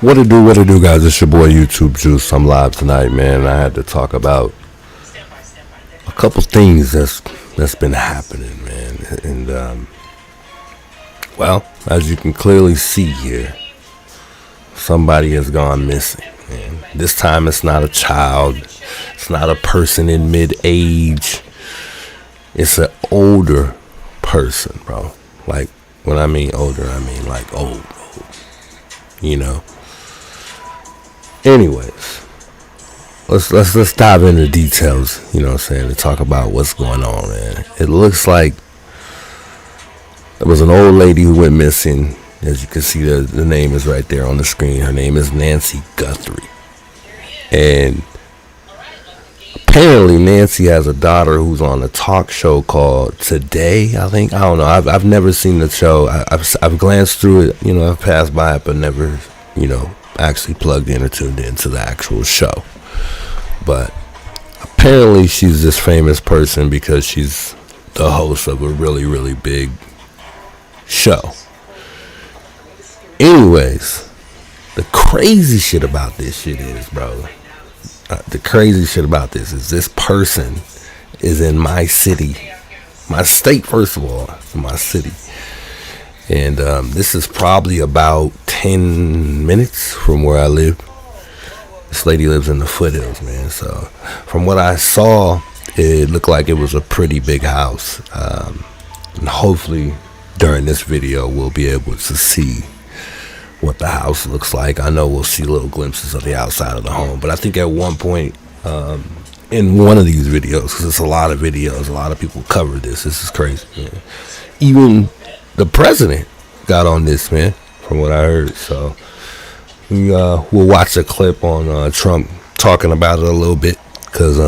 What it do, guys? It's your boy YouTube Juice. I'm live tonight, man. I had to talk about a couple things that's been happening, man. And well, as you can clearly see here, somebody has gone missing. Man. This time, it's not a child. It's not a person in mid-age. It's an older person, bro. Like when I mean older, I mean like old. You know. Anyways, let's dive into details, you know what I'm saying, to talk about what's going on, man. It looks like there was an old lady who went missing. As you can see, the name is right there on the screen. Her name is Nancy Guthrie. And apparently Nancy has a daughter who's on a talk show called Today, I think. I don't know. I've never seen the show. I've glanced through it, you know, I've passed by it, but never, you know, actually plugged in or tuned into the actual show. But apparently she's this famous person because she's the host of a really, really big show. Anyways, the crazy shit about this shit is, bro, the crazy shit about this person is in my city, my state, first of all, my city. And this is probably about 10 minutes from where I live. This lady lives in the foothills, man. So from what I saw, it looked like it was a pretty big house. And hopefully during this video, we'll be able to see what the house looks like. I know we'll see little glimpses of the outside of the home. But I think at one point in one of these videos, because it's a lot of videos, a lot of people cover this. This is crazy, man. Even the president got on this, man, from what I heard. So we'll watch a clip on Trump talking about it a little bit, because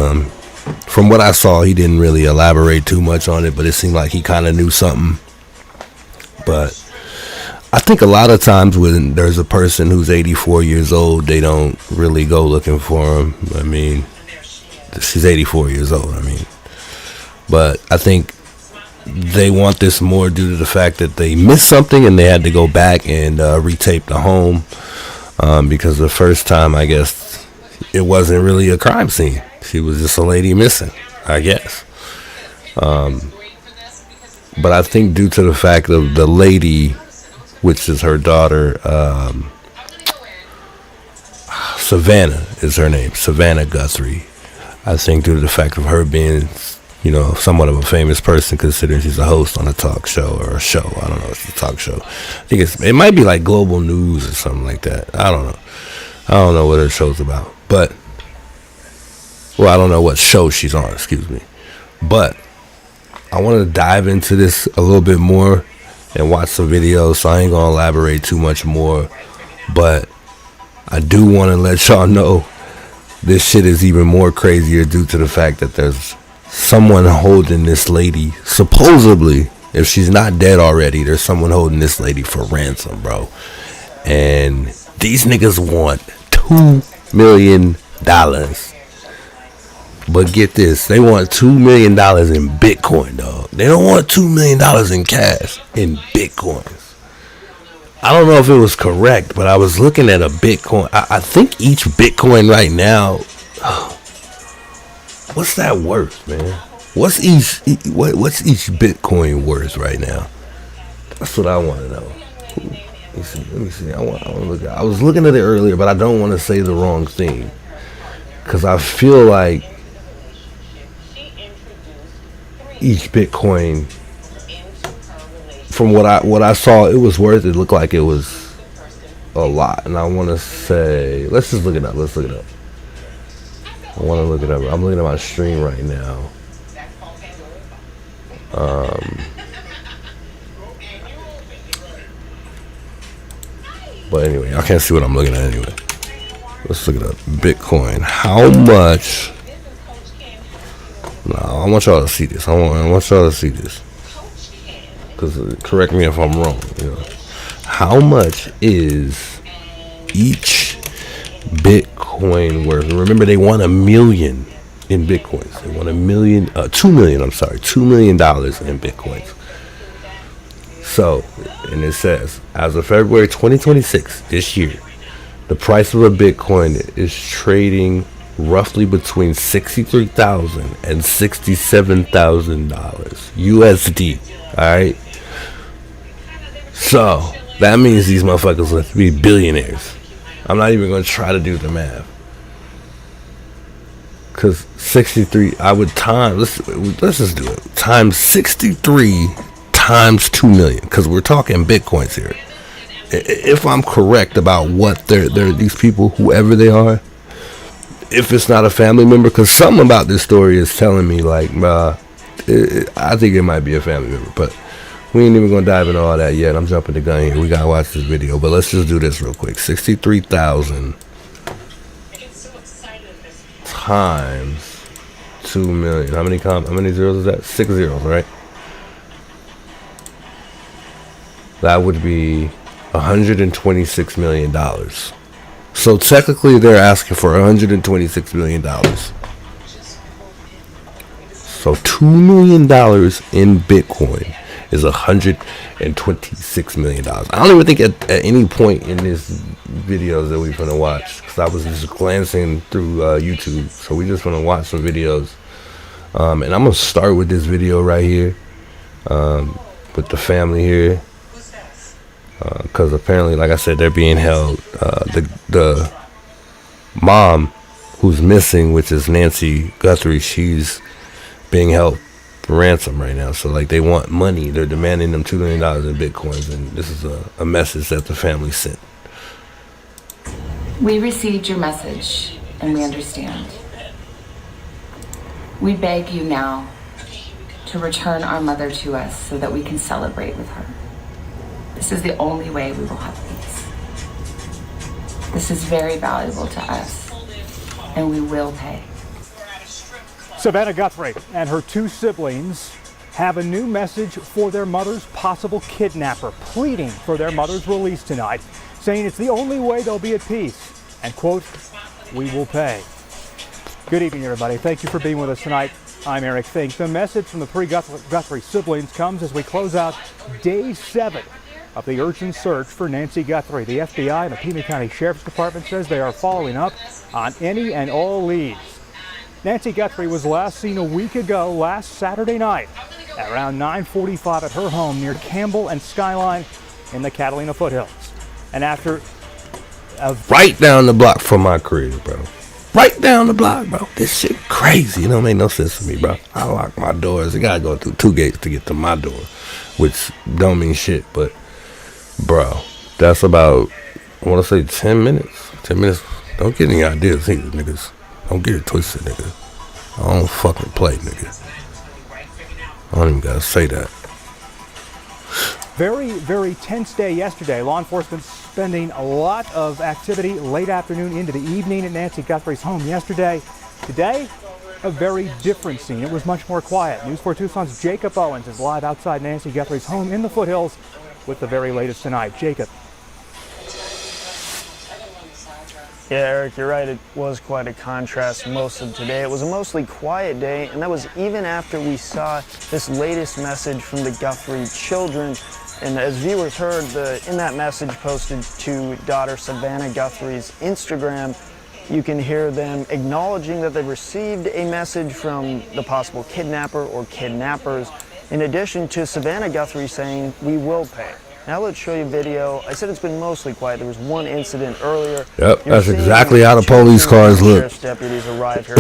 from what I saw, he didn't really elaborate too much on it, but it seemed like he kind of knew something. But I think a lot of times when there's a person who's 84 years old, they don't really go looking for him. I mean, she's 84 years old, I mean. But I think they want this more due to the fact that they missed something and they had to go back and retape the home, because the first time, I guess, it wasn't really a crime scene. She was just a lady missing, I guess. But I think due to the fact of the lady, which is her daughter, Savannah is her name, Savannah Guthrie. I think due to the fact of her being, you know, somewhat of a famous person, considering she's a host on a talk show or a show. I don't know. It's a talk show. I think it might be like Global News or something like that. I don't know. I don't know what her show's about. But, well, I don't know what show she's on, excuse me. But I want to dive into this a little bit more and watch some videos, so I ain't going to elaborate too much more. But I do want to let y'all know this shit is even more crazier due to the fact that there's someone holding this lady, supposedly, if she's not dead already, there's someone holding this lady for ransom, bro. And these niggas want $2 million. But get this, they want $2 million in Bitcoin, dog. They don't want $2 million in cash, in Bitcoins. I don't know if it was correct, but I was looking at a Bitcoin. I think each Bitcoin right now, what's that worth, man? What's each Bitcoin worth right now? That's what I want to know. Let me see. I want to look at. I was looking at it earlier, but I don't want to say the wrong thing, because I feel like each Bitcoin, from what I saw, it was worth. It looked like it was a lot, and I want to say, let's just look it up. Let's look it up. I want to look it up. I'm looking at my stream right now. But anyway, I can't see what I'm looking at anyway. Let's look it up. Bitcoin. How much? No, I want y'all to see this. I want y'all to see this. Because correct me if I'm wrong. You know. How much is each Bitcoin worth? Remember, they want $1 million in Bitcoins. They want $2 million. $2 million in Bitcoins. So, and it says, as of February 2026, this year, The price of a Bitcoin is trading roughly between $63,000 and $67,000 USD. Alright? So, that means these motherfuckers will be billionaires. I'm not even going to try to do the math. Because 63, I would time, let's just do it. Times 63 times 2 million. Because we're talking Bitcoins here. If I'm correct about what they're these people, whoever they are, if it's not a family member, because something about this story is telling me, like, I think it might be a family member, but we ain't even gonna dive into all that yet. I'm jumping the gun here. We gotta watch this video, but let's just do this real quick. 63,000 times 2 million. How many zeros is that? 6 zeros, right? That would be $126 million. So technically they're asking for $126 million. So $2 million in Bitcoin is $126 million. I don't even think at any point in this videos that we're gonna watch, because I was just glancing through YouTube. So we just gonna watch some videos. And I'm gonna start with this video right here, with the family here. Because apparently, like I said, they're being held. The mom who's missing, which is Nancy Guthrie, she's being held for ransom right now. So, like, they want money. They're demanding them $2 million in Bitcoins, and this is a message that the family sent. We received your message, and we understand. We beg you now to return our mother to us so that we can celebrate with her. This is the only way we will have peace. This is very valuable to us, and we will pay. Savannah Guthrie and her 2 siblings have a new message for their mother's possible kidnapper, pleading for their mother's release tonight, saying it's the only way they'll be at peace, and, quote, we will pay. Good evening, everybody. Thank you for being with us tonight. I'm Eric Fink. The message from the 3 Guthrie siblings comes as we close out day 7 of the urgent search for Nancy Guthrie. The FBI and the Pima County Sheriff's Department says they are following up on any and all leads. Nancy Guthrie was last seen a week ago, last Saturday night, at around 9:45 at her home near Campbell and Skyline in the Catalina foothills. And after right down the block from my crib, bro. Right down the block, bro. This shit crazy. It don't make no sense to me, bro. I lock my doors. I gotta go through 2 gates to get to my door, which don't mean shit, but bro, that's about, I want to say 10 minutes. 10 minutes. Don't get any ideas either, niggas. Don't get it twisted, nigga. I don't fucking play, nigga. I don't even gotta say that. Very, very tense day yesterday. Law enforcement spending a lot of activity late afternoon into the evening at Nancy Guthrie's home yesterday. Today, a very different scene. It was much more quiet. News 4 Tucson's Jacob Owens is live outside Nancy Guthrie's home in the foothills with the very latest tonight. Jacob. Yeah, Eric, you're right. It was quite a contrast most of today. It was a mostly quiet day, and that was even after we saw this latest message from the Guthrie children. And as viewers heard, in that message posted to daughter Savannah Guthrie's Instagram, you can hear them acknowledging that they received a message from the possible kidnapper or kidnappers, in addition to Savannah Guthrie saying, we will pay. Now let's show you video. I said it's been mostly quiet. There was one incident earlier. Yep, that's exactly how the police cars look. Deputies arrived here.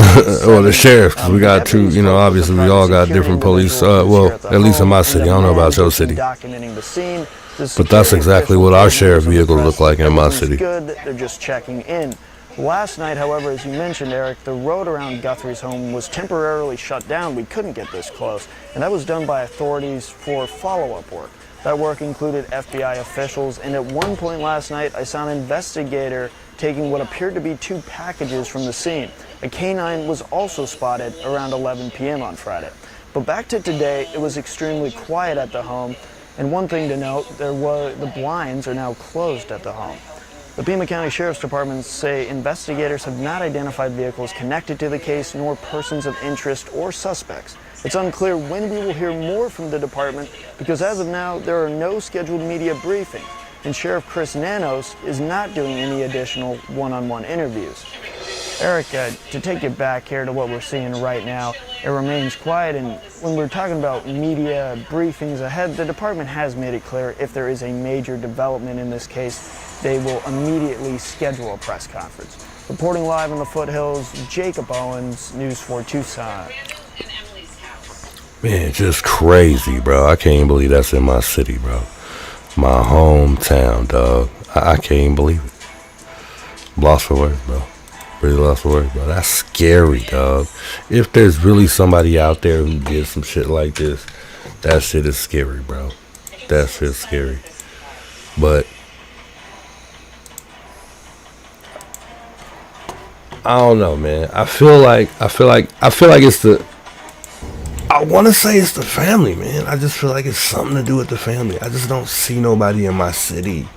Well, the sheriff, because we got 2, you know, obviously we all got different police, well, at least in my city. I don't know about your city. But that's exactly what our sheriff vehicles look like in my city. Good, they're just checking in. Last night, however, as you mentioned, Eric, the road around Guthrie's home was temporarily shut down. We couldn't get this close, and that was done by authorities for follow-up work. That work included FBI officials, and at one point last night, I saw an investigator taking what appeared to be 2 packages from the scene. A canine was also spotted around 11 p.m. on Friday. But back to today, it was extremely quiet at the home, and one thing to note, the blinds are now closed at the home. The Pima County Sheriff's Department say investigators have not identified vehicles connected to the case nor persons of interest or suspects. It's unclear when we will hear more from the department because as of now, there are no scheduled media briefings. and Sheriff Chris Nanos is not doing any additional one-on-one interviews. Eric, to take you back here to what we're seeing right now, it remains quiet, and when we're talking about media briefings ahead, the department has made it clear if there is a major development in this case, they will immediately schedule a press conference. Reporting live in the foothills, Jacob Owens, News 4 Tucson. Man, just crazy, bro. I can't believe that's in my city, bro. My hometown, dog. I can't believe it. Lost for words, bro. Really lost for words, bro. That's scary, dog. If there's really somebody out there who did some shit like this, that shit is scary, bro. That shit's scary. But I don't know, man. I feel like it's the. I want to say it's the family, man. I just feel like it's something to do with the family. I just don't see nobody in my city.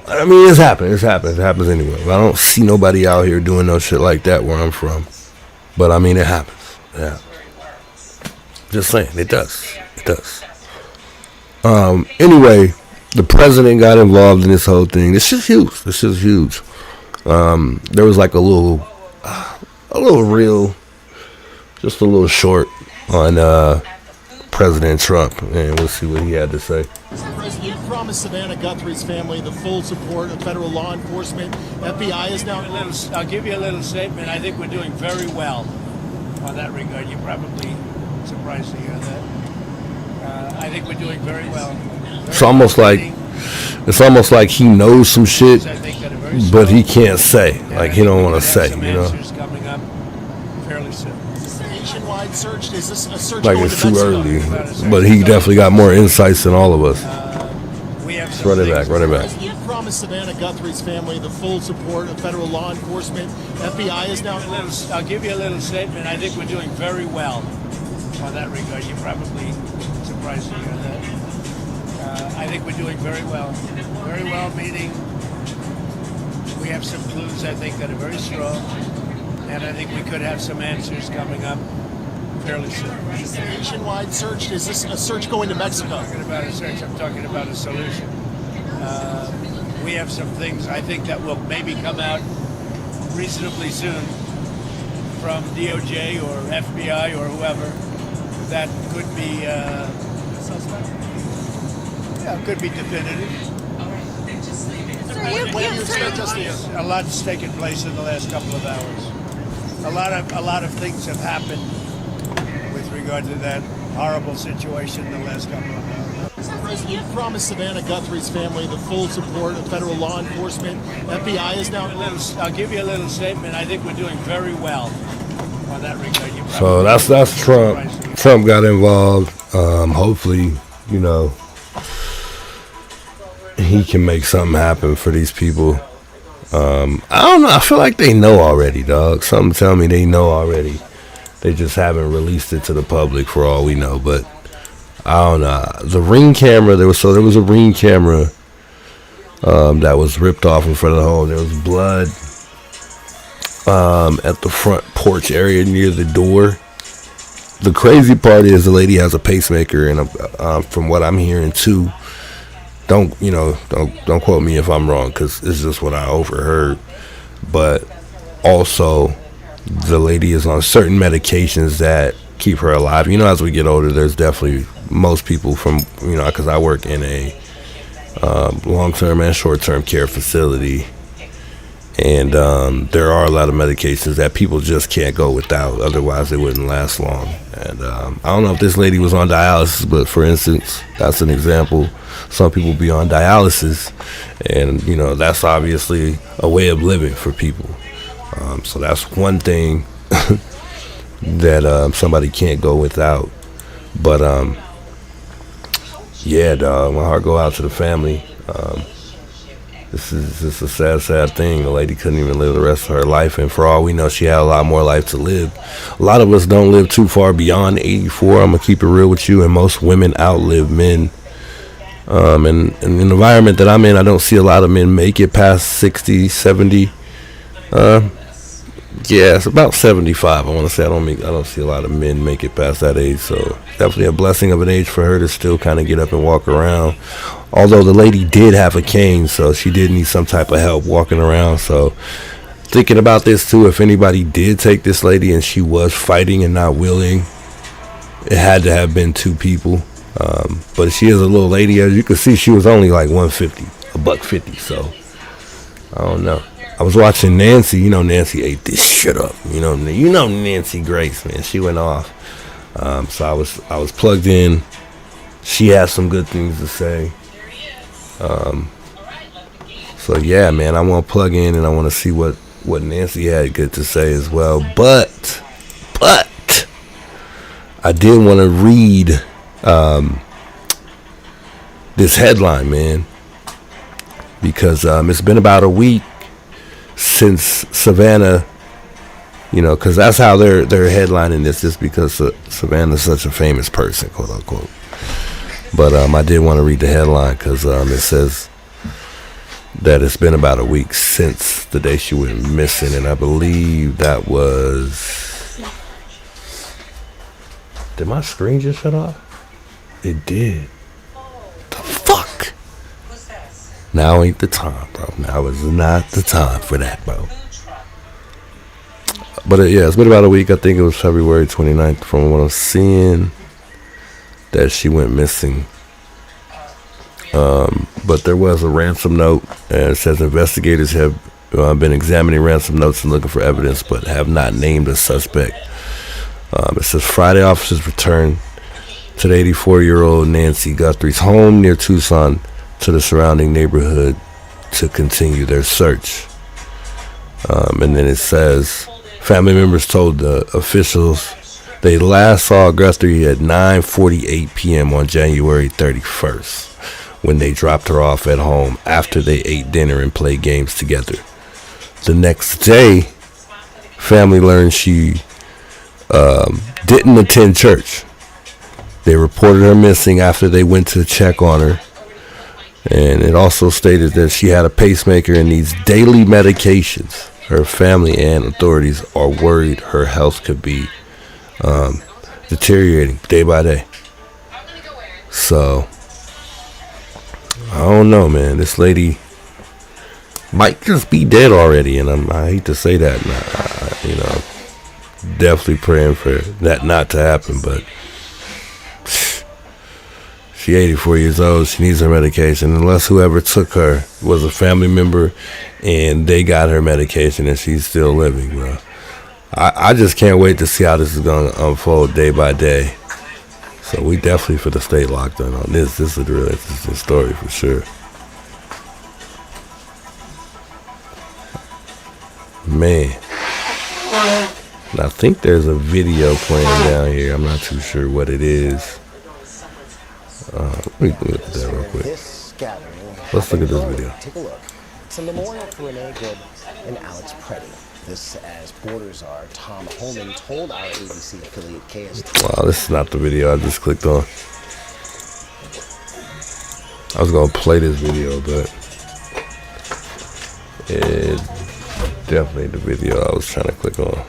I mean, it's happening. It happens anyway. But I don't see nobody out here doing no shit like that where I'm from. But I mean, it happens. Yeah. Just saying, it does. It does. Anyway, the president got involved in this whole thing. This shit's huge. There was like a little reel, just a little short on President Trump, and we'll see what he had to say. Mr. President, you promised Savannah Guthrie's family the full support of federal law enforcement. FBI is now... I'll give you a little statement. I think we're doing very well on that regard. You're probably surprised to hear that. I think we're doing very well. It's almost like he knows some shit, but he can't say. Like, he don't want to say, you know? Coming up fairly soon. Nationwide search? Is this a search like going it's to too Mexico? early, but he definitely got more insights than all of us. Run it back. You promised Savannah Guthrie's family the full support of federal law enforcement. FBI is now... I'll give you a little statement. I think we're doing very well on that regard. You're probably surprised to hear that. I think we're doing very well. Very well, meaning we have some clues, I think, that are very strong. And I think we could have some answers coming up fairly soon. Is this a nationwide search? Is this a search going to Mexico? I'm talking about a search. I'm talking about a solution. We have some things I think that will maybe come out reasonably soon from DOJ or FBI or whoever that could be could be definitive. When do you expect us to... A lot's taken place in the last couple of hours. A lot of things have happened with regard to that horrible situation in the last couple of hours. Mr. President, you promised Savannah Guthrie's family the full support of federal law enforcement. FBI is now... I'll give you a little statement. I think we're doing very well on that regard. So that's Trump. Trump got involved. Hopefully, you know, he can make something happen for these people. I don't know. I feel like they know already, dog. Something tell me they know already. They just haven't released it to the public for all we know. But I don't know. The Ring camera, there was a Ring camera that was ripped off in front of the home. There was blood at the front porch area near the door. The crazy part is the lady has a pacemaker, and from what I'm hearing too, don't quote me if I'm wrong, because it's just what I overheard. But also, the lady is on certain medications that keep her alive. You know, as we get older, there's definitely most people from, you know, because I work in a long-term and short-term care facility, and there are a lot of medications that people just can't go without, otherwise they wouldn't last long. And I don't know if this lady was on dialysis, but for instance, that's an example. Some people be on dialysis, and you know, that's obviously a way of living for people. So that's one thing that somebody can't go without. But yeah, dog, my heart go out to the family. This is just a sad thing. The lady couldn't even live the rest of her life, and for all we know, she had a lot more life to live. A lot of us don't live too far beyond 84. I'm gonna keep it real with you, and most women outlive men. And in the environment that I'm in, I don't see a lot of men make it past 60, 70. Yeah, it's about 75. I want to say I don't see a lot of men make it past that age. So definitely a blessing of an age for her to still kind of get up and walk around. Although the lady did have a cane, so she did need some type of help walking around. So thinking about this too, if anybody did take this lady and she was fighting and not willing, it had to have been two people. But she is a little lady, as you can see. She was only like 150, $150. So I don't know. I was watching Nancy. You know, Nancy ate this shit up. You know Nancy Grace, man. She went off. So I was plugged in. She has some good things to say. So yeah, man, I want to plug in and I want to see what Nancy had good to say as well. But I did want to read this headline, man, because it's been about a week since Savannah, you know, because that's how they're headlining this, just because Savannah's such a famous person, quote unquote. But I did want to read the headline because it says that it's been about a week since the day she went missing, and I believe that was. Did my screen just shut off? It did. The fuck? Now ain't the time, bro. Now is not the time for that, bro. But yeah, it's been about a week. I think it was February 29th from what I'm seeing that she went missing. But there was a ransom note, and it says investigators have been examining ransom notes and looking for evidence, but have not named a suspect. It says Friday officers returned to the 84-year-old Nancy Guthrie's home near Tucson to the surrounding neighborhood to continue their search. And then it says family members told the officials they last saw Guthrie at 9:48 p.m. on January 31st when they dropped her off at home after they ate dinner and played games together. The next day, family learned she didn't attend church. They reported her missing after they went to check on her. And it also stated that she had a pacemaker and needs daily medications. Her family and authorities are worried her health could be deteriorating day by day. So, I don't know, man. This lady might just be dead already, and I hate to say that. And definitely praying for that not to happen, but she's 84 years old. She needs her medication. Unless whoever took her was a family member and they got her medication and she's still living, bro. I just can't wait to see how this is going to unfold day by day. So we definitely for the stay locked in on this. This is a real interesting story for sure. Man. And I think there's a video playing down here. I'm not too sure what it is. Let me look at that real quick. Let's look at this video. Take a look. It's a memorial for Renee Good and Alex Preddy. This, as Borders are, Tom Holman told our ABC affiliate KST. Wow, this is not the video I just clicked on. I was gonna play this video, but it's definitely the video I was trying to click on.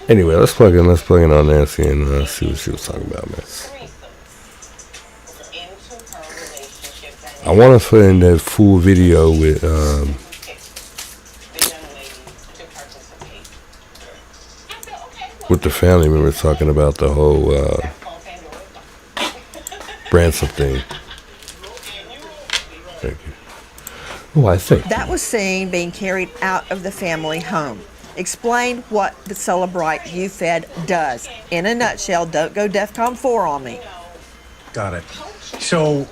Anyway, let's plug in on Nancy and see what she was talking about, man. I want to put in that full video with the family members talking about the whole ransom thing. Thank you. Oh, I think that was seen being carried out of the family home. Explain what the Celebrite Youth Ed does. In a nutshell, don't go DEFCON 4 on me. Got it. So,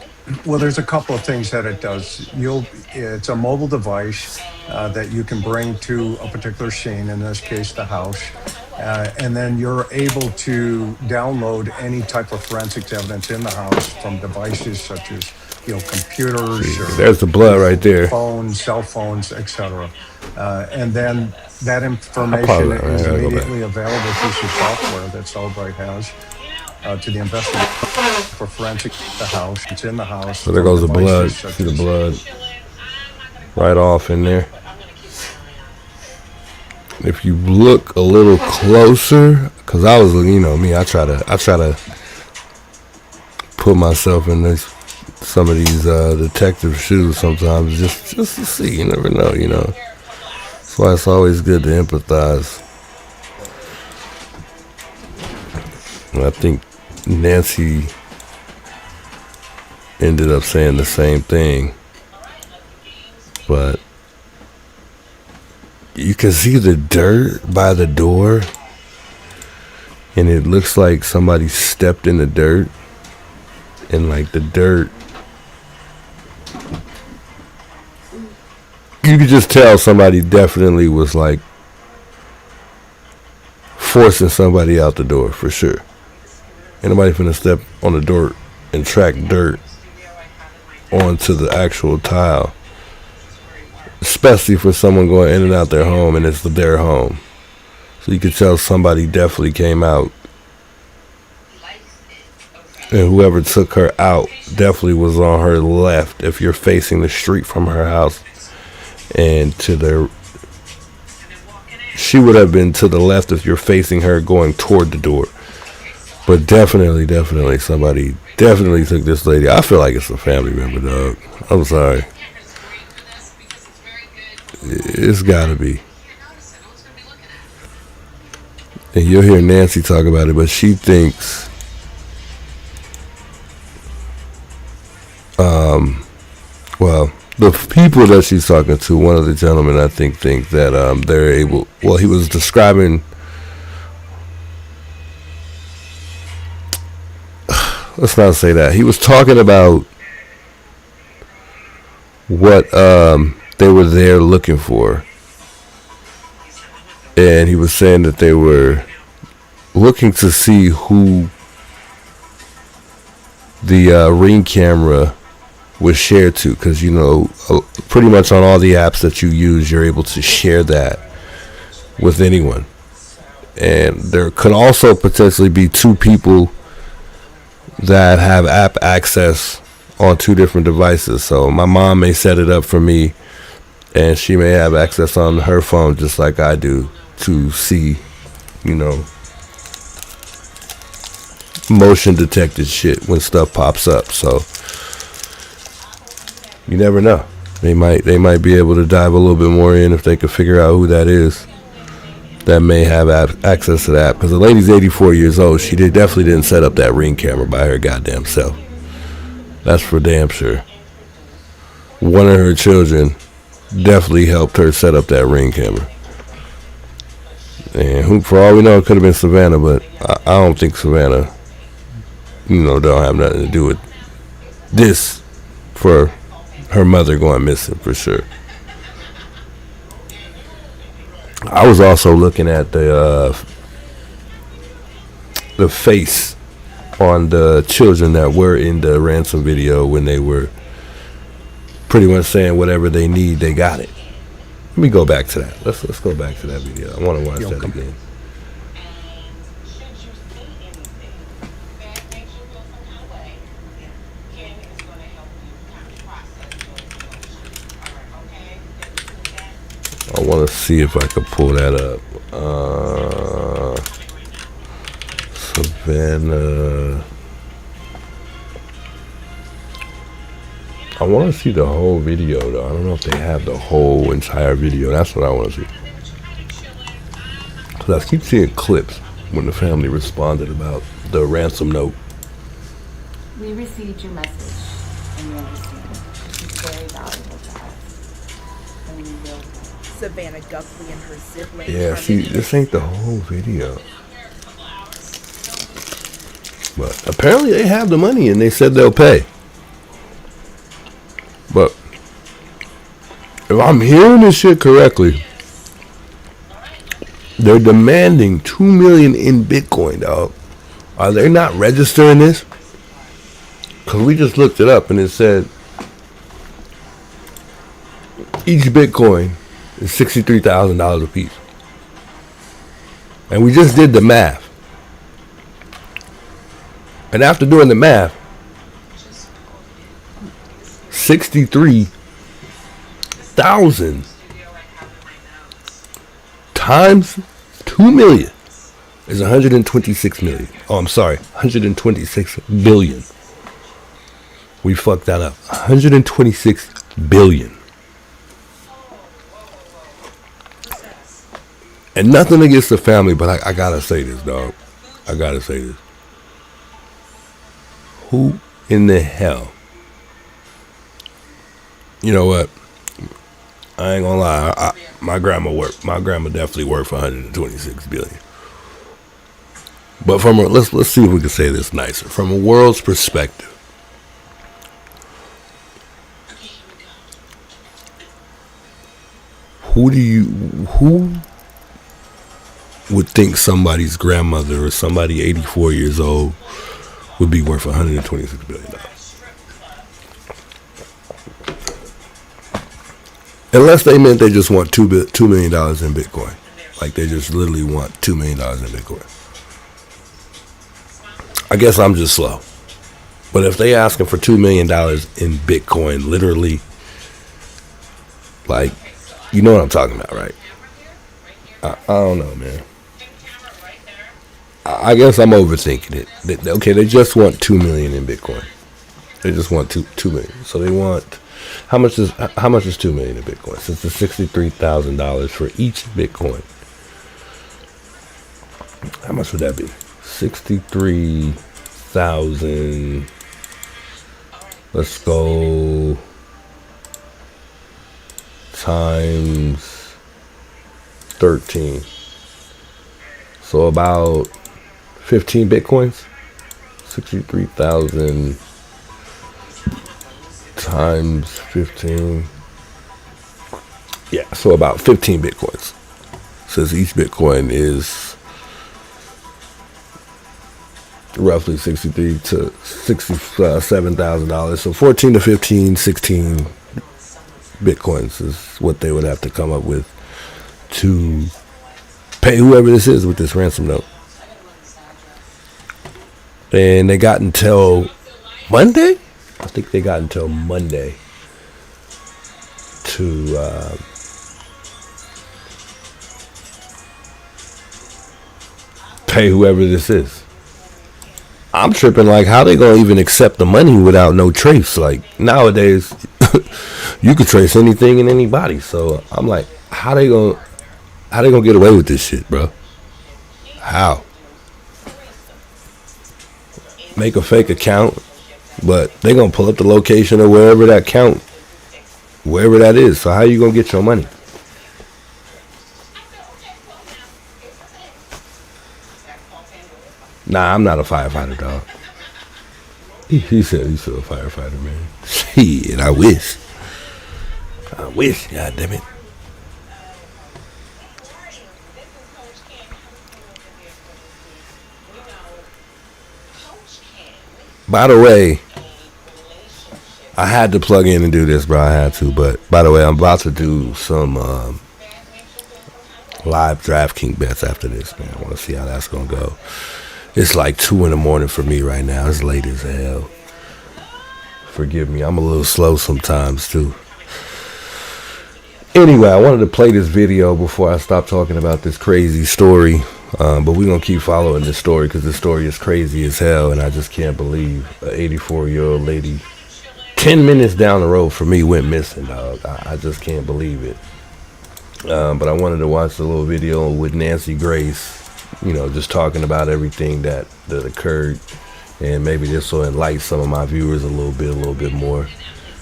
well, there's a couple of things that it does. It's a mobile device that you can bring to a particular scene, in this case, the house, and then you're able to download any type of forensics evidence in the house from devices such as, computers. Or, there's the blood right there. Phones, cell phones, etc. And then that information is immediately available through some software that Celebrite has. to the investigation for forensic the house. It's in the house. So there goes the blood. Devices such See the as- blood right off in there. If you look a little closer, because I was, you know me, I try to put myself in some of these detective shoes sometimes, just to see. You never know, you know. That's why it's always good to empathize. And I think Nancy ended up saying the same thing, but you can see the dirt by the door, and it looks like somebody stepped in the dirt, and like the dirt, you could just tell somebody definitely was like forcing somebody out the door for sure. Ain't nobody finna step on the door and track dirt onto the actual tile, especially for someone going in and out their home and it's their home. So you could tell somebody definitely came out, and whoever took her out definitely was on her left if you're facing the street from her house, and she would have been to the left if you're facing her going toward the door. But definitely somebody definitely took this lady. I feel like it's a family member, dog. I'm sorry. It's gotta be. And you'll hear Nancy talk about it, but she thinks well, the people that she's talking to, one of the gentlemen I think that they're able, well, he was describing, let's not say that. He was talking about what they were there looking for. And he was saying that they were looking to see who the Ring camera was shared to, because, you know, pretty much on all the apps that you use, you're able to share that with anyone. And there could also potentially be two people that have app access on two different devices. So my mom may set it up for me, and she may have access on her phone just like I do to see, you know, motion detected shit when stuff pops up. So you never know. They might be able to dive a little bit more in if they could figure out who that is that may have access to that. Because the lady's 84 years old. She definitely didn't set up that Ring camera by her goddamn self. That's for damn sure. One of her children definitely helped her set up that Ring camera. And who, for all we know, it could have been Savannah, but I don't think Savannah, you know, don't have nothing to do with this for her mother going missing for sure. I was also looking at the face on the children that were in the ransom video when they were pretty much saying whatever they need, they got it. Let me go back to that. Let's go back to that video. I want to watch that again. I want to see if I could pull that up. Savannah. I want to see the whole video, though. I don't know if they have the whole entire video. That's what I want to see. Because I keep seeing clips when the family responded about the ransom note. We received your message, and you understand it. It's very valuable to us. And we will. Savannah Guthrie and her siblings. Yeah, see, this ain't the whole video. But apparently they have the money and they said they'll pay. But if I'm hearing this shit correctly, they're demanding $2 million in Bitcoin, dog. Are they not registering this? Because we just looked it up and it said each Bitcoin is $63,000 a piece. And we just did the math. And after doing the math, 63,000 times 2 million is 126 million. Oh, I'm sorry, 126 billion. We fucked that up. 126 billion. And nothing against the family, but I gotta say this, dog. I gotta say this. Who in the hell? You know what? I ain't gonna lie. My grandma definitely worked for 126 billion. But let's see if we can say this nicer. From a world's perspective, who would think somebody's grandmother or somebody 84 years old would be worth $126 billion? Unless they meant they just want $2 million in Bitcoin. Like they just literally want $2 million in Bitcoin. I guess I'm just slow. But if they asking for $2 million in Bitcoin, literally, like, you know what I'm talking about, right? I don't know, man. I guess I'm overthinking it. Okay, they just want $2 million in Bitcoin. They just want $2 million. So they want, how much is $2 million in Bitcoin? Since it's $63,000 for each Bitcoin. How much would that be? 63,000. Let's go times 13. So about 15 Bitcoins. 63,000 times 15. Yeah, so about 15 Bitcoins. Since each Bitcoin is roughly 63 to $67,000. So 14 to 15, 16 Bitcoins is what they would have to come up with to pay whoever this is with this ransom note. And they got until Monday? I think they got until Monday to pay whoever this is. I'm tripping, like, how they gonna even accept the money without no trace? Like, nowadays, you could trace anything and anybody. So I'm like, how they gonna get away with this shit, bro? How? Make a fake account, but they gonna pull up the location of wherever that is. So how you gonna get your money? Nah, I'm not a firefighter, dog. He said he's still a firefighter, man. Shit, I wish. God damn it. By the way, I had to plug in and do this, bro. I had to. But by the way, I'm about to do some live DraftKings bets after this, man. I want to see how that's going to go. It's like 2 in the morning for me right now. It's late as hell. Forgive me. I'm a little slow sometimes, too. Anyway, I wanted to play this video before I stop talking about this crazy story. But we're going to keep following this story because this story is crazy as hell. And I just can't believe an 84-year-old lady 10 minutes down the road from me went missing, dog. I just can't believe it. But I wanted to watch the little video with Nancy Grace. You know, just talking about everything that occurred, and maybe this will enlighten some of my viewers a little bit more.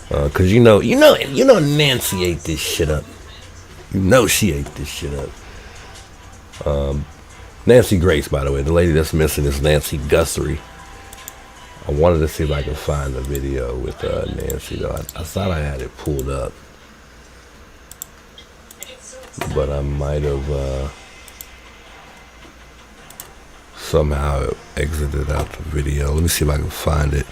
Cause you know, Nancy ate this shit up. You know she ate this shit up. Nancy Grace, by the way, the lady that's missing is Nancy Guthrie. I wanted to see if I could find the video with Nancy, though. I thought I had it pulled up, but I might have somehow exited out the video. Let me see if I can find it.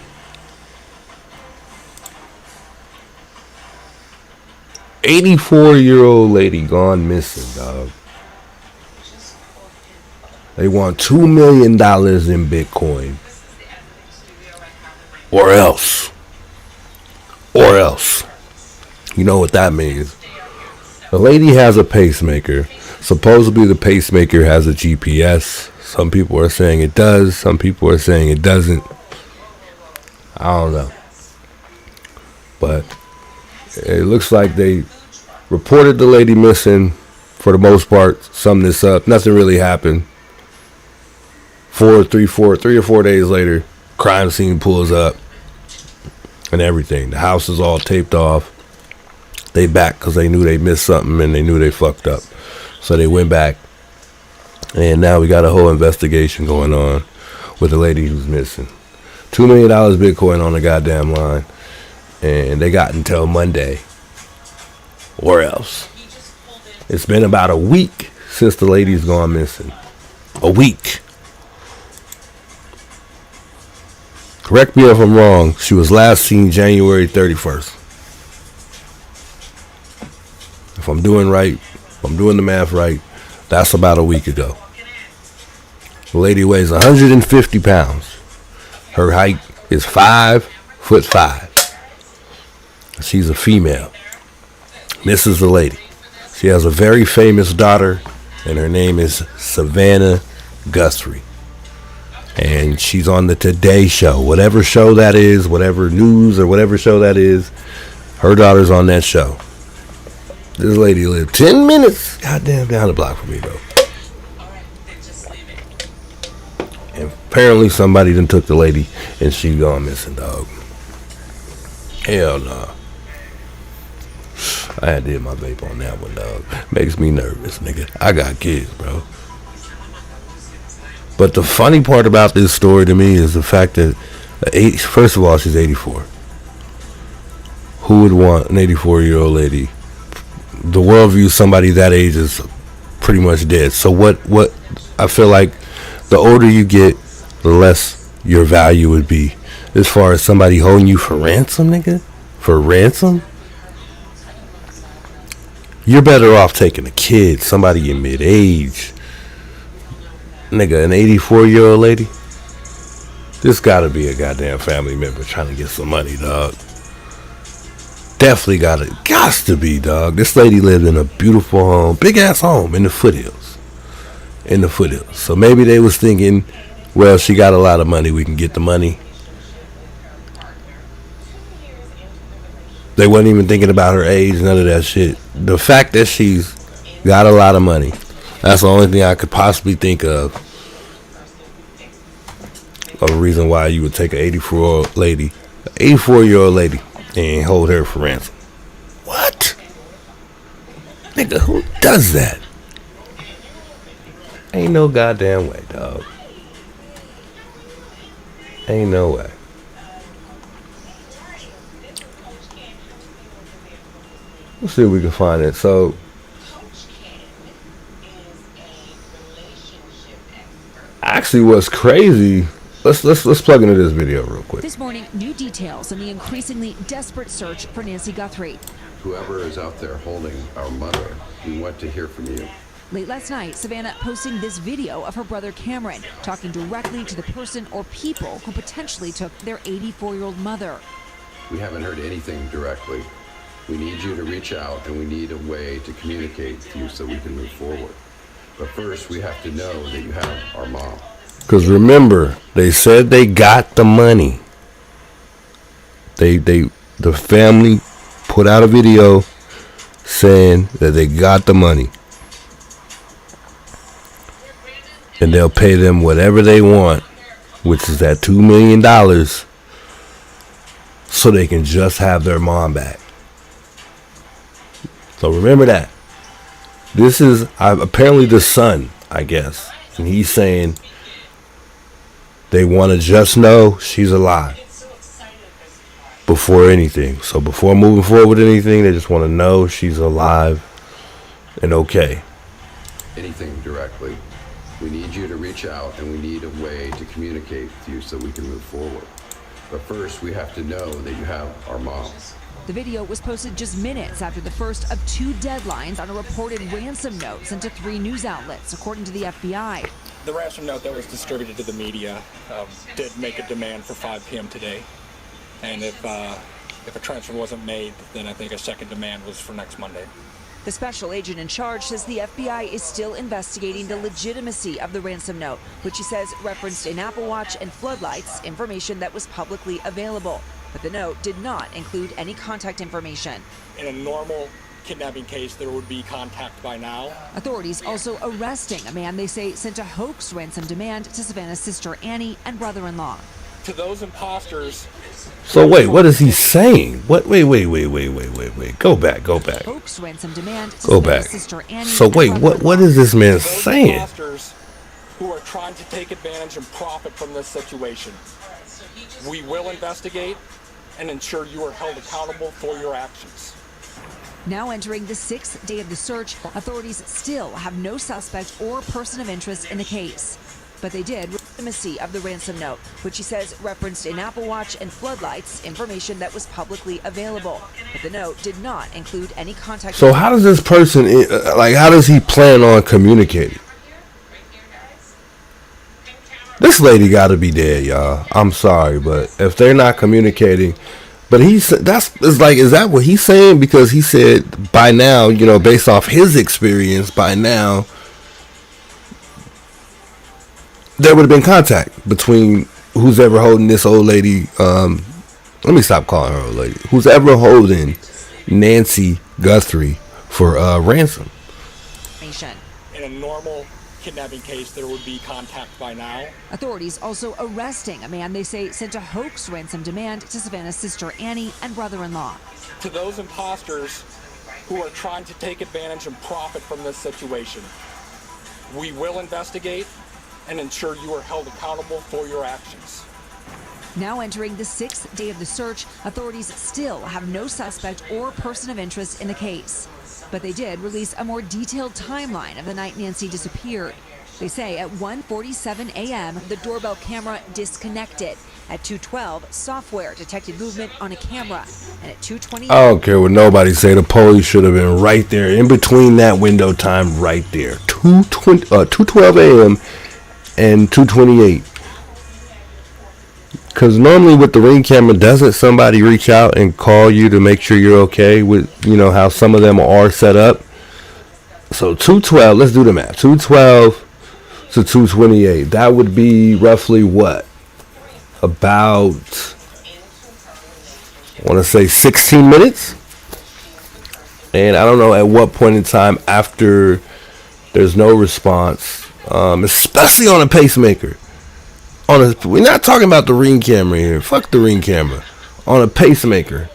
"84-year-old lady gone missing, dog. They want $2 million in Bitcoin. Or else. Or else. You know what that means. The lady has a pacemaker. Supposedly the pacemaker has a GPS. Some people are saying it does. Some people are saying it doesn't. I don't know. But it looks like they reported the lady missing for the most part. Sum this up. Nothing really happened. 3 or 4 days later, crime scene pulls up and everything. The house is all taped off. They back because they knew they missed something and they knew they fucked up. So they went back. And now we got a whole investigation going on with the lady who's missing. $2 million Bitcoin on the goddamn line. And they got until Monday. Or else. It's been about a week since the lady's gone missing. A week. Correct me if I'm wrong. She was last seen January 31st. If I'm doing right, if I'm doing the math right, that's about a week ago. The lady weighs 150 pounds. Her height is 5'5". She's a female. This is the lady. She has a very famous daughter, and her name is Savannah Guthrie. And she's on the Today Show. Whatever show that is, whatever news or whatever show that is, her daughter's on that show. This lady lived 10 minutes goddamn down the block from me, bro. And apparently somebody done took the lady and she gone missing, dog. Hell no. I had to hit my vape on that one, dog. Makes me nervous, nigga. I got kids, bro. But the funny part about this story to me is the fact that, first of all, she's 84. Who would want an 84-year-old lady? The world views somebody that age is pretty much dead. So what I feel like the older you get, the less your value would be. As far as somebody holding you for ransom, nigga? For ransom? You're better off taking a kid, somebody in mid-age. Nigga, an 84-year-old lady? This gotta be a goddamn family member trying to get some money, dog. Definitely gots to be, dog. This lady lived in a beautiful home, big ass home in the foothills. In the foothills. So maybe they was thinking, well, she got a lot of money, we can get the money. They wasn't even thinking about her age, none of that shit. The fact that she's got a lot of money, that's the only thing I could possibly think of a reason why you would take an 84-year-old lady, and hold her for ransom. What? Nigga, who does that? Ain't no goddamn way, dog. Ain't no way. Let's see if we can find it. So, actually, what's crazy? Let's plug into this video real quick. This morning, new details on the increasingly desperate search for Nancy Guthrie. Whoever is out there holding our mother, we want to hear from you. Late last night, Savannah posting this video of her brother Cameron talking directly to the person or people who potentially took their 84-year-old mother. We haven't heard anything directly. We need you to reach out, and we need a way to communicate with you so we can move forward. But first, we have to know that you have our mom. Because remember, they said they got the money. The family put out a video saying that they got the money. And they'll pay them whatever they want, which is that $2 million, so they can just have their mom back. So remember that. This is apparently the son, I guess. And he's saying they want to just know she's alive before anything. So before moving forward with anything, they just want to know she's alive and okay. Anything directly. We need you to reach out, and we need a way to communicate with you so we can move forward. But first, we have to know that you have our mom. The video was posted just minutes after the first of 2 deadlines on a reported ransom note sent to 3 news outlets, according to the FBI. The ransom note that was distributed to the media did make a demand for 5 p.m. today. And if a transfer wasn't made, then I think a second demand was for next Monday. The special agent in charge says the FBI is still investigating the legitimacy of the ransom note, which he says referenced an Apple Watch and floodlights, information that was publicly available. But the note did not include any contact information. In a normal kidnapping case, there would be contact by now. Authorities also arresting a man they say sent a hoax ransom demand to Savannah's sister Annie and brother-in-law. To those imposters. So wait, what is he saying? What? Wait. Go back. Hoax ransom demand to Go Savannah's back. sister Annie. So wait, what is this man saying? Imposters who are trying to take advantage and profit from this situation. We will investigate and ensure you are held accountable for your actions. Now entering the 6th day of the search, authorities still have no suspect or person of interest in the case. But they did legitimacy of the ransom note, which he says referenced an Apple Watch and floodlights, information that was publicly available. But the note did not include any contact. So how does this person, how does he plan on communicating? This lady got to be dead, y'all. I'm sorry, but if they're not communicating, but is that what he's saying? Because he said by now, based off his experience, by now there would have been contact between who's ever holding this old lady. Let me stop calling her old lady. Who's ever holding Nancy Guthrie for ransom? In a normal kidnapping case, there would be contact by now. Authorities also arresting a man they say sent a hoax ransom demand to Savannah's sister Annie and brother-in-law. To those imposters who are trying to take advantage and profit from this situation, we will investigate and ensure you are held accountable for your actions. Now entering the 6th day of the search, authorities still have no suspect or person of interest in the case. But they did release a more detailed timeline of the night Nancy disappeared. They say at 1:47 a.m., the doorbell camera disconnected. At 2:12, software detected movement on a camera. And at 2:20... I don't care what nobody say. The police should have been right there in between that window time right there. 2:12 a.m. and 2:28. Because normally with the Ring camera, doesn't somebody reach out and call you to make sure you're okay with, how some of them are set up? So 2:12, let's do the math. 2:12 to 2:28. That would be roughly what? About, I want to say 16 minutes? And I don't know at what point in time after there's no response, especially on a pacemaker. We're not talking about the Ring camera here. Fuck the Ring camera. On a pacemaker.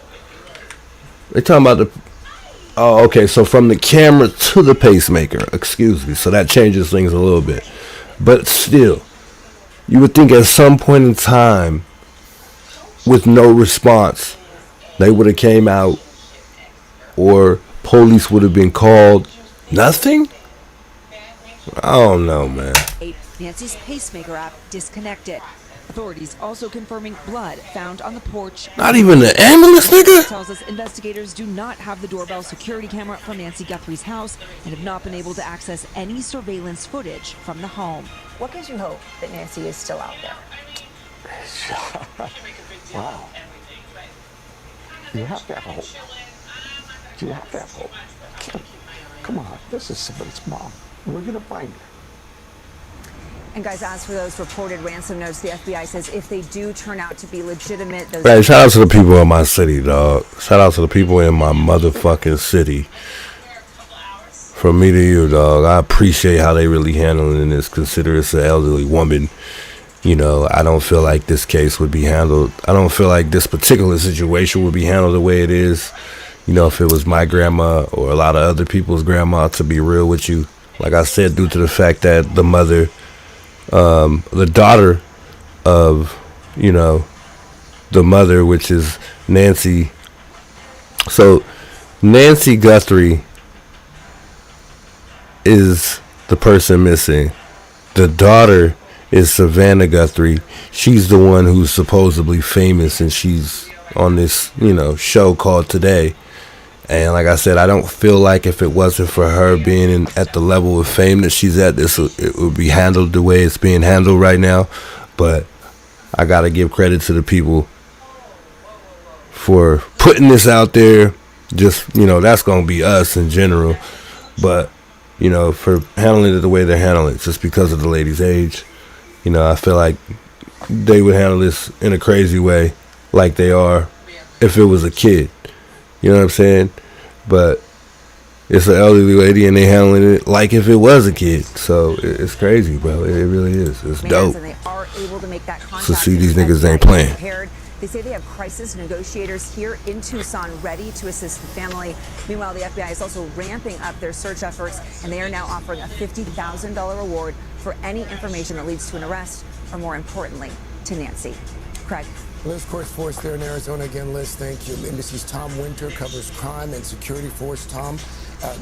They're talking about the... Oh, okay. So from the camera to the pacemaker. Excuse me. So that changes things a little bit. But still, you would think at some point in time, with no response, they would have came out or police would have been called. Nothing? I don't know, man. Nancy's pacemaker app disconnected. Authorities also confirming blood found on the porch. Not even the ambulance, nigga? Tells us investigators do not have the doorbell security camera from Nancy Guthrie's house and have not been able to access any surveillance footage from the home. What gives you hope that Nancy is still out there? Wow. You have to have hope. You have to have hope. Come on, this is somebody's mom. We're going to find her. And guys, as for those reported ransom notes, the FBI says if they do turn out to be legitimate, those... Man, shout out to the people in my city, dog. Shout out to the people in my motherfucking city. From me to you, dog. I appreciate how they really handling this. Consider it's an elderly woman. I don't feel like this case would be handled. I don't feel like this particular situation would be handled the way it is. If it was my grandma or a lot of other people's grandma, to be real with you. Like I said, due to the fact that the mother... the daughter of, the mother, which is Nancy. So Nancy Guthrie is the person missing. The daughter is Savannah Guthrie. She's the one who's supposedly famous, and she's on this, show called Today. And like I said, I don't feel like if it wasn't for her being at the level of fame that she's at, it would be handled the way it's being handled right now. But I got to give credit to the people for putting this out there. Just, you know, that's going to be us in general. But, you know, for handling it the way they're handling it, just because of the lady's age, you know, I feel like they would handle this in a crazy way like they are if it was a kid. You know what I'm saying? But it's an elderly lady and they handling it like if it was a kid. So it's crazy, bro. It really is. It's dope. And they are able to make that contact. So see, these niggas ain't playing. They say they have crisis negotiators here in Tucson ready to assist the family. Meanwhile, the FBI is also ramping up their search efforts, and they are now offering a $50,000 reward for any information that leads to an arrest, or more importantly, to Nancy. Craig. Liz, course force there in Arizona again. Liz, thank you. NBC's Tom Winter covers crime and security force. Tom,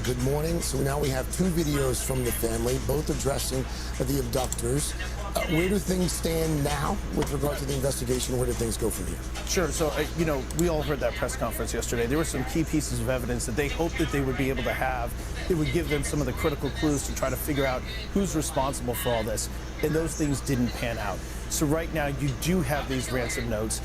good morning. So now we have two videos from the family, both addressing the abductors. Where do things stand now with regard to the investigation? Where do things go from here? Sure. So, you know, we all heard that press conference yesterday. There were some key pieces of evidence that they hoped that they would be able to have. It would give them some of the critical clues to try to figure out who's responsible for all this. And those things didn't pan out. So right now you do have these ransom notes.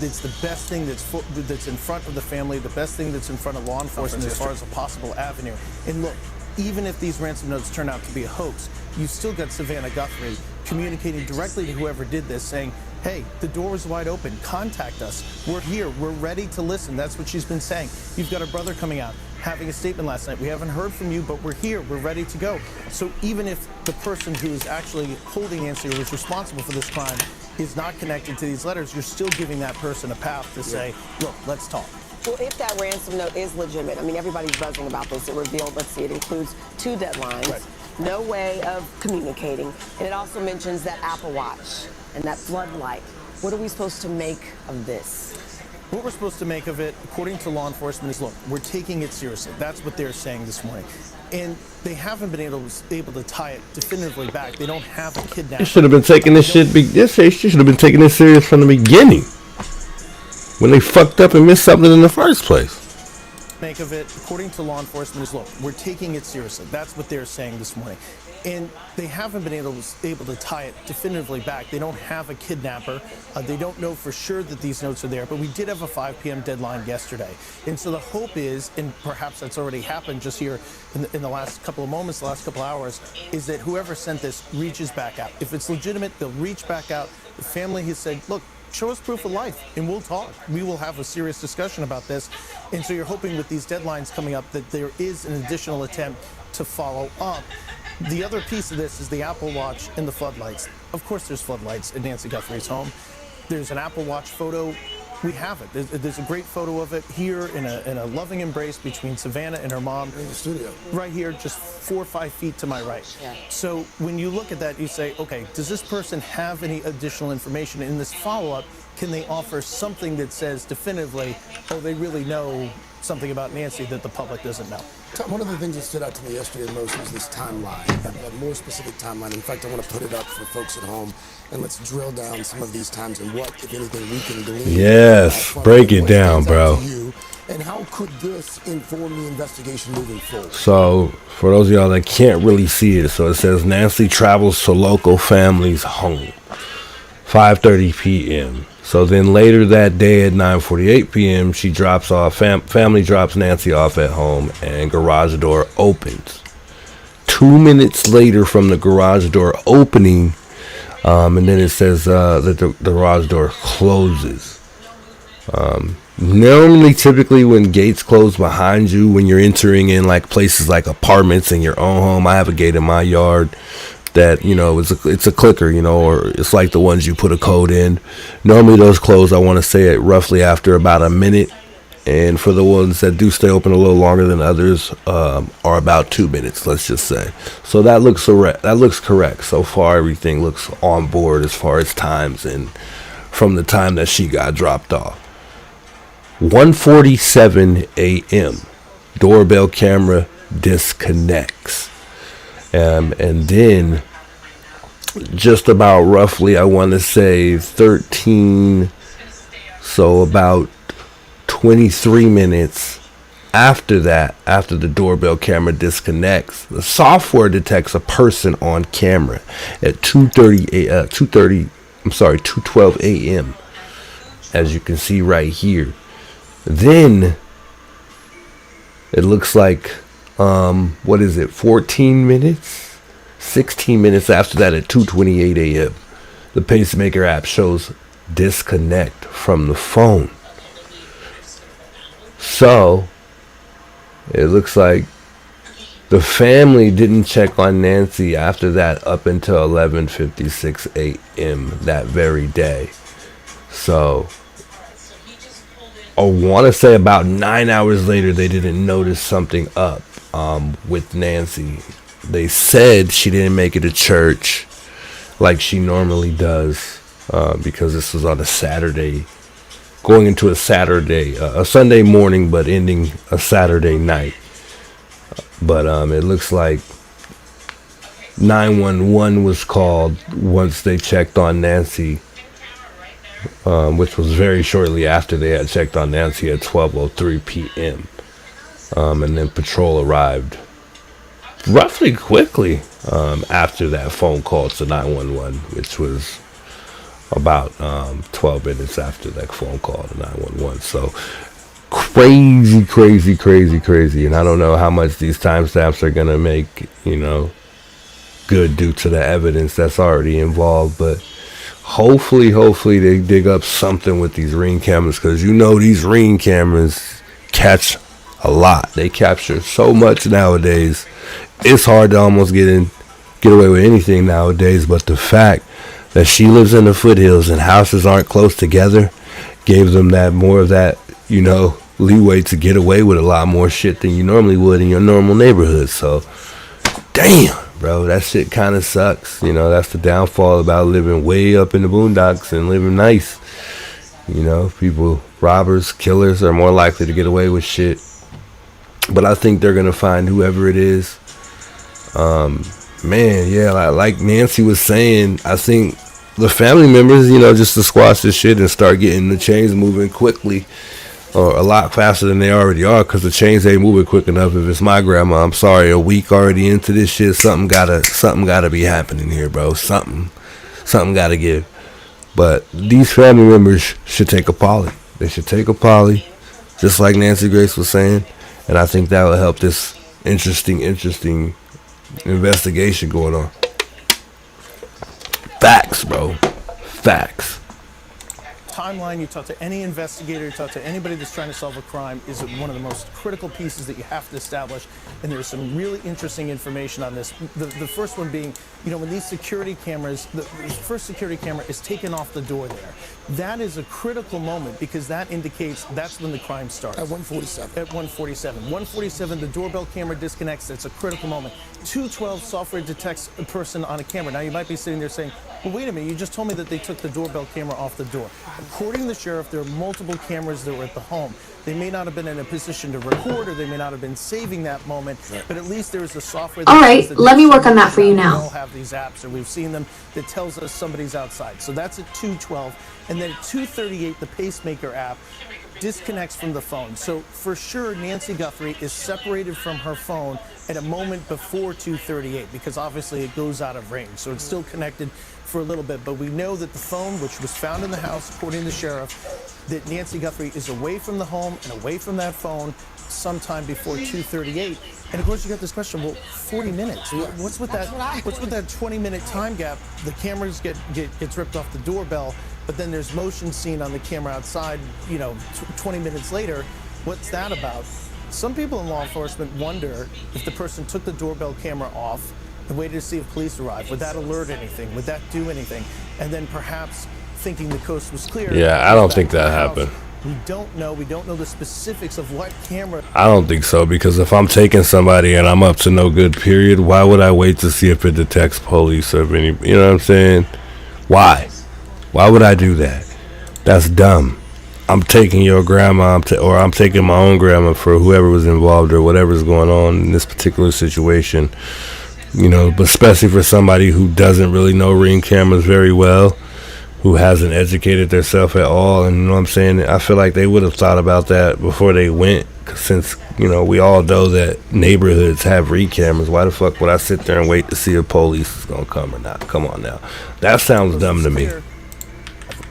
It's the best thing that's in front of the family, the best thing that's in front of law enforcement as far as a possible avenue. And look, even if these ransom notes turn out to be a hoax, you've still got Savannah Guthrie communicating directly to whoever did this, saying, hey, the door is wide open. Contact us. We're here. We're ready to listen. That's what she's been saying. You've got her brother coming out, having a statement last night. We haven't heard from you, but we're here. We're ready to go. So even if the person who is actually holding Nancy or was responsible for this crime is not connected to these letters, you're still giving that person a path to say, look, let's talk. Well, if that ransom note is legitimate, I mean, everybody's buzzing about this. It revealed, let's see, it includes 2 deadlines, right. No way of communicating, and it also mentions that Apple Watch and that floodlight. What are we supposed to make of this? What we're supposed to make of it, according to law enforcement, is, look, we're taking it seriously. That's what they're saying this morning. And they haven't been able to tie it definitively back. They don't have a kidnapping. They should have been taking this shit. They should have been taking this serious from the beginning, when they fucked up and missed something in the first place. Make of it, according to law enforcement, is, look, we're taking it seriously. That's what they're saying this morning. And they haven't been able to tie it definitively back. They don't have a kidnapper. They don't know for sure that these notes are there, but we did have a 5 p.m. deadline yesterday. And so the hope is, and perhaps that's already happened just here in the last couple of moments, the last couple of hours, is that whoever sent this reaches back out. If it's legitimate, they'll reach back out. The family has said, look, show us proof of life and we'll talk. We will have a serious discussion about this. And so you're hoping with these deadlines coming up that there is an additional attempt to follow up. The other piece of this is the Apple Watch and the floodlights. Of course there's floodlights at Nancy Guthrie's home. There's an Apple Watch photo. We have it. There's a great photo of it here in a loving embrace between Savannah and her mom. In the studio. Right here, just 4 or 5 feet to my right. Yeah. So when you look at that, you say, okay, does this person have any additional information in this follow-up? Can they offer something that says definitively, oh, they really know something about Nancy that the public doesn't know? Tom, one of the things that stood out to me yesterday the most was this timeline, a more specific timeline. In fact, I want to put it up for folks at home, and let's drill down some of these times and what, if anything, we can glean. Yes, break it down, bro. And how could this inform the investigation moving forward? So, for those of y'all that can't really see it, so it says Nancy travels to local family's home, 5:30 p.m. So then later that day at 9:48 p.m., she drops off. Family drops Nancy off at home, and garage door opens. 2 minutes later from the garage door opening, and then it says that the garage door closes. Normally, typically, when gates close behind you, when you're entering in like places like apartments in your own home, I have a gate in my yard that, you know, it's a clicker, you know, or it's like the ones you put a code in. Normally those close, I want to say it roughly after about a minute, and for the ones that do stay open a little longer than others, are about 2 minutes, let's just say. So that looks correct. So far everything looks on board as far as times and from the time that she got dropped off. 1:47 a.m. doorbell camera disconnects. And then just about roughly, I want to say 13, so about 23 minutes after that, after the doorbell camera disconnects, the software detects a person on camera at 2:12 a.m. As you can see right here. Then it looks like 14 minutes, 16 minutes after that, at 2:28 a.m. the pacemaker app shows disconnect from the phone. So it looks like the family didn't check on Nancy after that up until 11:56 a.m. that very day. So I want to say about 9 hours later, they didn't notice something up with Nancy. They said she didn't make it to church like she normally does, because this was on a Saturday, going into a Saturday, a Sunday morning, but ending a Saturday night. But it looks like 911 was called once they checked on Nancy, which was very shortly after they had checked on Nancy at 12:03 p.m. And then patrol arrived roughly quickly after that phone call to 911, which was about 12 minutes after that phone call to 911. So crazy. And I don't know how much these timestamps are going to make, good due to the evidence that's already involved. But hopefully they dig up something with these Ring cameras, because these Ring cameras catch a lot. They capture so much nowadays. It's hard to almost get away with anything nowadays. But the fact that she lives in the foothills and houses aren't close together gave them more of that, leeway to get away with a lot more shit than you normally would in your normal neighborhood. So, damn, bro, that shit kind of sucks. That's the downfall about living way up in the boondocks and living nice. People, robbers, killers are more likely to get away with shit. But I think they're going to find whoever it is. Like Nancy was saying, I think the family members, just to squash this shit and start getting the chains moving quickly, or a lot faster than they already are, because the chains ain't moving quick enough. If it's my grandma, I'm sorry, a week already into this shit, something gotta be happening here, bro. Something gotta give. But these family members should take a poly. They should take a poly, just like Nancy Grace was saying. And I think that will help this interesting investigation going on. Facts, bro. Facts. Timeline, you talk to any investigator, you talk to anybody that's trying to solve a crime, is one of the most critical pieces that you have to establish. And there's some really interesting information on this. The first one being, when these security cameras, the first security camera is taken off the door there. That is a critical moment, because that indicates that's when the crime starts. At 1:47. At 1:47. 1:47, the doorbell camera disconnects. That's a critical moment. 2:12, software detects a person on a camera. Now, you might be sitting there saying, well, wait a minute, you just told me that they took the doorbell camera off the door. According to the sheriff, there are multiple cameras that were at the home. They may not have been in a position to record, or they may not have been saving that moment, but at least there is a software that all right, let me work on that for you now. We all have these apps, or we've seen them, that tells us somebody's outside. So that's at 2:12. And then at 2:38, the pacemaker app disconnects from the phone. So for sure, Nancy Guthrie is separated from her phone at a moment before 2:38, because obviously it goes out of range. So it's still connected for a little bit. But we know that the phone, which was found in the house, according to the sheriff, that Nancy Guthrie is away from the home and away from that phone sometime before 2:38. And of course, you got this question, well, 40 minutes. What's with that 20-minute time gap? The cameras gets ripped off the doorbell, but then there's motion seen on the camera outside, 20 minutes later. What's that about? Some people in law enforcement wonder if the person took the doorbell camera off and waited to see if police arrived. Would that alert anything? Would that do anything? And then perhaps thinking the coast was clear. Yeah, I don't think that happened. We don't know. We don't know the specifics of what camera. I don't think so, because if I'm taking somebody and I'm up to no good, period, why would I wait to see if it detects police or if any, you know what I'm saying? Why? Why would I do that? That's dumb. I'm taking your grandma, or I'm taking my own grandma for whoever was involved or whatever's going on in this particular situation. But especially for somebody who doesn't really know Ring cameras very well, who hasn't educated themselves at all. And I feel like they would have thought about that before they went, since we all know that neighborhoods have Ring cameras. Why the fuck would I sit there and wait to see if police is gonna come or not? Come on now, that sounds dumb to me.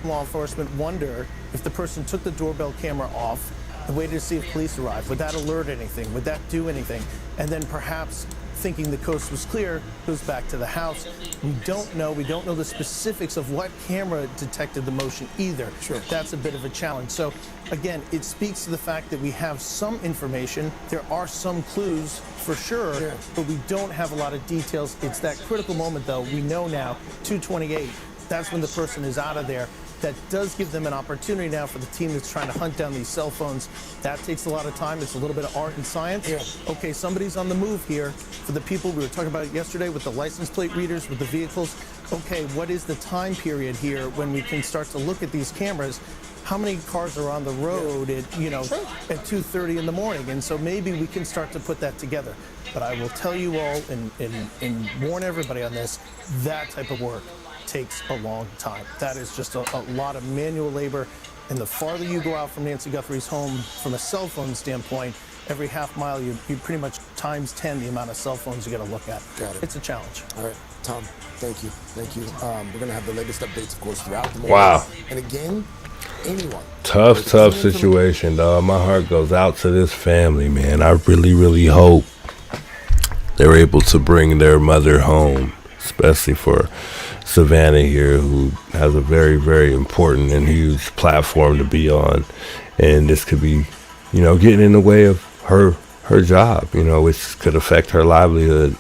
Law enforcement wonder if the person took the doorbell camera off and waited to see if police arrived. Would that alert anything? Would that do anything? And then perhaps thinking the coast was clear, goes back to the house. We don't know. We don't know the specifics of what camera detected the motion either. Sure. That's a bit of a challenge. So again, it speaks to the fact that we have some information. There are some clues for sure, but we don't have a lot of details. It's that critical moment though. We know now, 2:28, that's when the person is out of there. That does give them an opportunity now for the team that's trying to hunt down these cell phones. That takes a lot of time. It's a little bit of art and science. Okay, somebody's on the move here. For the people we were talking about yesterday with the license plate readers, with the vehicles, okay, what is the time period here when we can start to look at these cameras? How many cars are on the road at, at 2:30 in the morning? And so maybe we can start to put that together. But I will tell you all and warn everybody on this, that type of work takes a long time. That is just a lot of manual labor. And the farther you go out from Nancy Guthrie's home from a cell phone standpoint, every half mile you pretty much times 10 the amount of cell phones you got to look at. Got it. It's a challenge. All right, Tom, thank you. Thank you. We're going to have the latest updates, of course, throughout the morning. Wow. And again, anyone. Tough situation, dog. My heart goes out to this family, man. I really, really hope they're able to bring their mother home, especially for Savannah here, who has a very, very important and huge platform to be on. And this could be, getting in the way of her job, which could affect her livelihood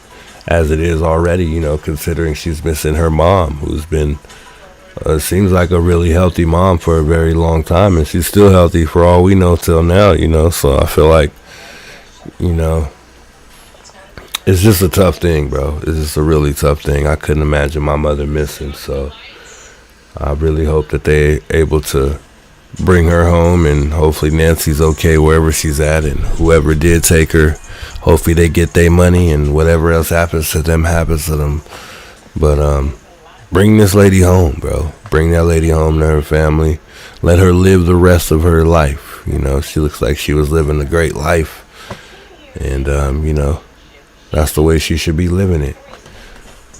as it is already, considering she's missing her mom, who's been, seems like a really healthy mom for a very long time. And she's still healthy for all we know till now, So I feel like, it's just a tough thing, bro. It's just a really tough thing. I couldn't imagine my mother missing. So I really hope that they're able to bring her home, and hopefully Nancy's okay wherever she's at, and whoever did take her, hopefully they get their money, and whatever else happens to them happens to them. But bring this lady home, bro. Bring that lady home to her family. Let her live the rest of her life. She looks like she was living a great life. And, that's the way she should be living it.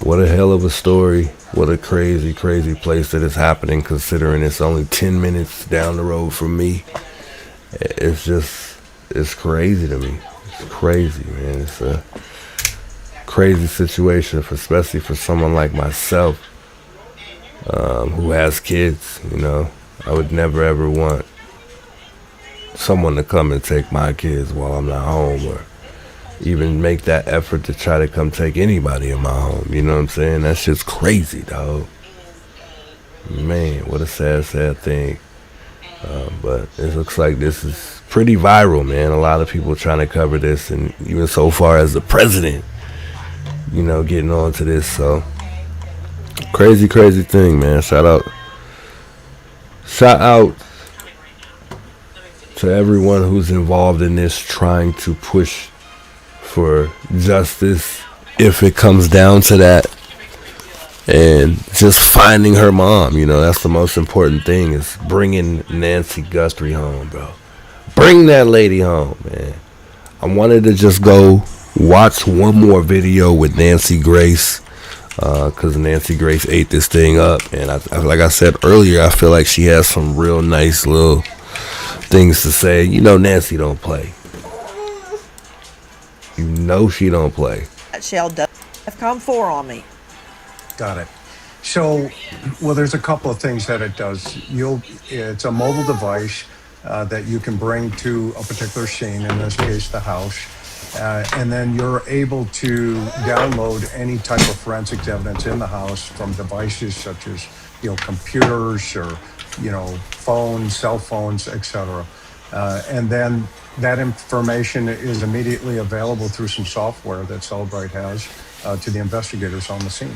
What a hell of a story. What a crazy, crazy place that is happening, considering it's only 10 minutes down the road from me. It's crazy to me. It's crazy, man. It's a crazy situation, especially for someone like myself, who has kids. I would never, ever want someone to come and take my kids while I'm not home, or even make that effort to try to come take anybody in my home. You know what I'm saying? That shit's crazy, dog. Man, what a sad, sad thing. But it looks like this is pretty viral, man. A lot of people trying to cover this, and even so far as the president, getting on to this. So crazy, crazy thing, man. Shout out to everyone who's involved in this, trying to push for justice if it comes down to that, and just finding her mom. That's the most important thing, is bringing Nancy Guthrie home, bro. Bring that lady home, man. I wanted to just go watch one more video with Nancy Grace, because Nancy Grace ate this thing up, and like I said earlier, I feel like she has some real nice little things to say. Nancy don't play. She don't play. Shell DEFCON 4 on me. Got it. So, well, there's a couple of things that it does. It's a mobile device that you can bring to a particular scene, in this case, the house, and then you're able to download any type of forensics evidence in the house from devices such as, computers or, phones, cell phones, etc. And then that information is immediately available through some software that Celebrite has to the investigators on the scene.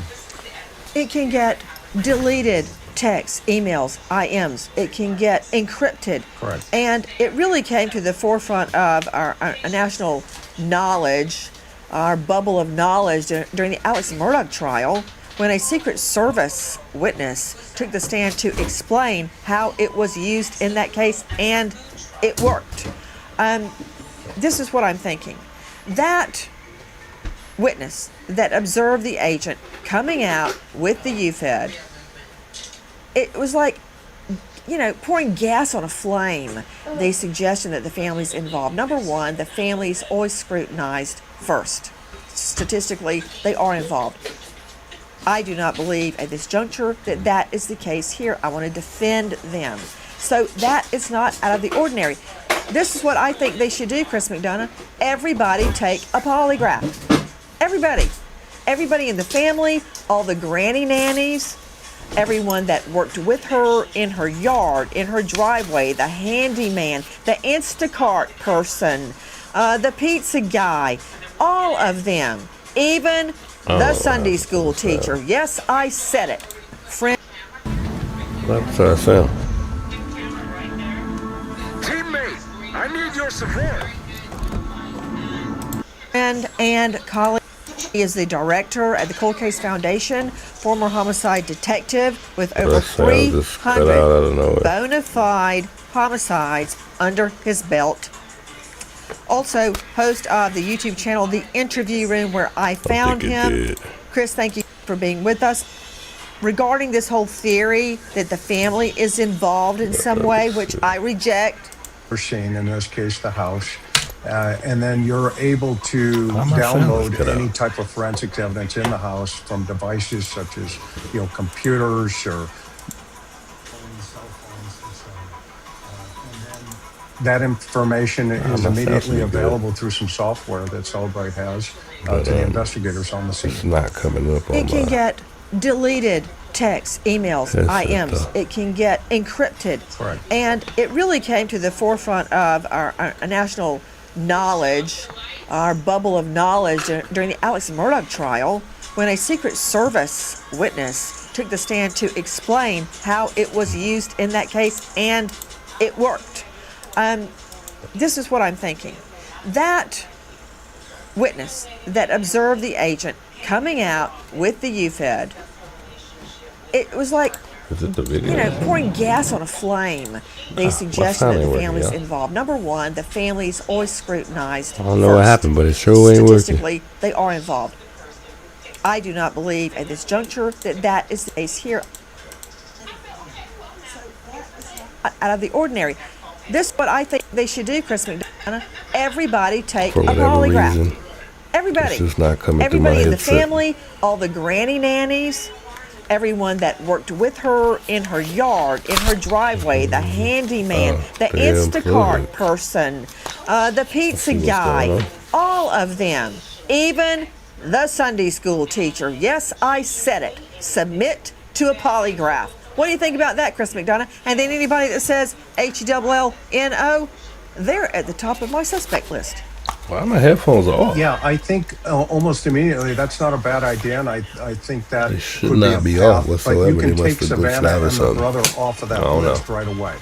It can get deleted texts, emails, IMs. It can get encrypted. Correct. And it really came to the forefront of our national knowledge, our bubble of knowledge during the Alex Murdaugh trial, when a Secret Service witness took the stand to explain how it was used in that case, and it worked. This is what I'm thinking. That witness that observed the agent coming out with the UFED, it was like pouring gas on a flame, the suggestion that the family's involved. Number one, the family's always scrutinized first. Statistically, they are involved. I do not believe at this juncture that that is the case here. I want to defend them. So that is not out of the ordinary. This is what I think they should do, Chris McDonough. Everybody take a polygraph. Everybody. Everybody in the family, all the granny nannies, everyone that worked with her in her yard, in her driveway, the handyman, the Instacart person, the pizza guy, all of them, even the Sunday school teacher. Yes, I said it. Friend. That's how it sounds. Teammate, I need your support. Friend and colleague. He is the director at the Cold Case Foundation, former homicide detective with over 300 bona fide homicides under his belt. Also, host of the YouTube channel, The Interview Room, where I found him. Chris, thank you for being with us. Regarding this whole theory that the family is involved in some way, which I reject. Scene, in this case, the house. And then you're able to download any type of forensics evidence in the house from devices such as, computers or cell phones. And then that information is immediately available through some software that Celebrate has to the investigators on the scene. It's not coming up on It can get deleted texts, emails, IMs. It can get encrypted. Correct. And it really came to the forefront of our national knowledge, our bubble of knowledge during the Alex Murdaugh trial, when a Secret Service witness took the stand to explain how it was used in that case, and it worked. This is what I'm thinking. That witness that observed the agent coming out with the UFED, it was like, pouring gas on a flame. The suggestion that the family's involved. Number one, the family's always scrutinized. I don't know what happened, but it sure ain't working. Statistically, they are involved. I do not believe at this juncture that that is the case here. Out of the ordinary. This is what I think they should do, Chris McDonough. Everybody take a polygraph. Reason, everybody. It's just not coming everybody in the headset. family, all the granny nannies, everyone that worked with her in her yard, in her driveway, the handyman, the Instacart person, the pizza guy, all of them, even the Sunday school teacher. Yes, I said it. Submit to a polygraph. What do you think about that, Chris McDonough? And then anybody that says HELLNO, they're at the top of my suspect list. Why my headphones are off? Yeah, I think almost immediately that's not a bad idea, and I think that They should not be off whatsoever. But you can They must take have glitched Savannah out or and the something. brother off of that I don't list right away.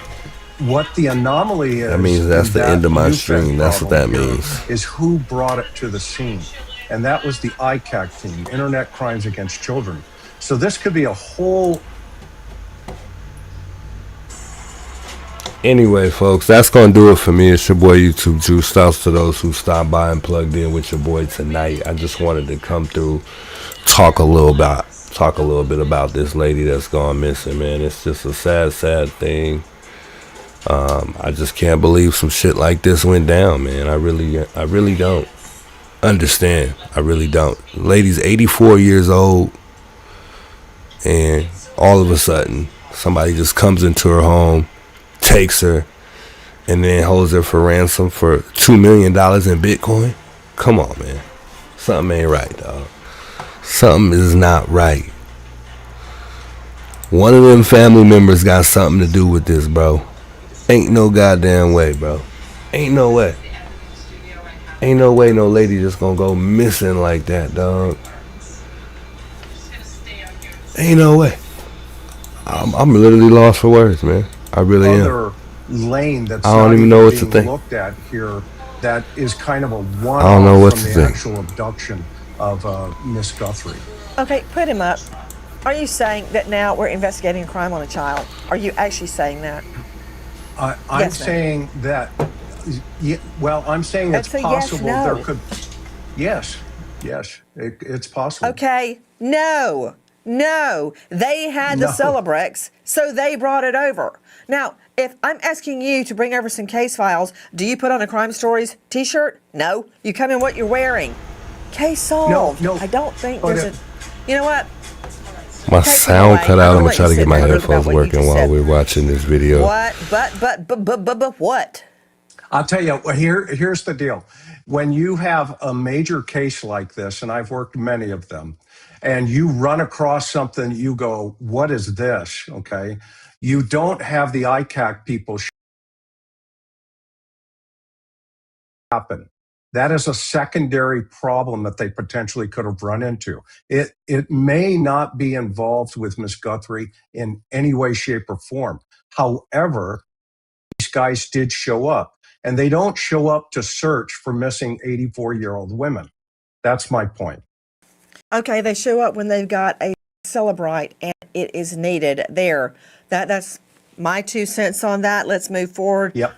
What the anomaly is, That means that's the end of my UFED stream. That's what that problem here means. is who brought it to the scene. And that was the ICAC team, Internet Crimes Against Children. So this could be a whole... Anyway, folks, that's going to do it for me. It's your boy YouTube Juice. Shouts to those who stopped by and plugged in with your boy tonight. I just wanted to come through, talk a little bit about this lady that's gone missing, man. It's just a sad thing. I just can't believe some shit like this went down, man. I really don't understand. I really don't. Lady's 84 years old, and all of a sudden, somebody just comes into her home, takes her, and then holds her for ransom for $2 million in Bitcoin. Come on, man. Something ain't right, dog. Something is not right. One of them family members got something to do with this, bro. Ain't no goddamn way, bro. Ain't no way. Ain't no way no lady just gonna go missing like that, dog. Ain't no way. I'm literally lost for words, man. I really am. lane that's I don't even know what to being think. looked at here that is kind of a one I don't know what from to the think. actual abduction of Miss Guthrie. Okay, put him up. Are you saying that now we're investigating a crime on a child? Are you actually saying that? I'm Yes, ma'am. saying that, well, I'm saying it's That's a yes, possible no. there could, yes, it's possible. Okay, no. No, they had the Celebrex, so they brought it over. Now, if I'm asking you to bring over some case files, do you put on a Crime Stories t-shirt? No. You come in what you're wearing. Case solved. No. I don't think there's a... You know what? My sound cut out. I'm going to try to get my there and think about headphones what you working just while said. we're watching this video. What? But what? I'll tell you, here's the deal. When you have a major case like this, and I've worked many of them, and you run across something, you go, what is this? Okay. You don't have the ICAC people happen. That is a secondary problem that they potentially could have run into. It may not be involved with Miss Guthrie in any way, shape, or form. However, these guys did show up, and they don't show up to search for missing 84-year-old women. That's my point. Okay, they show up when they've got a Celebrite and it is needed there. That's my 2 cents on that. Let's move forward. Yep.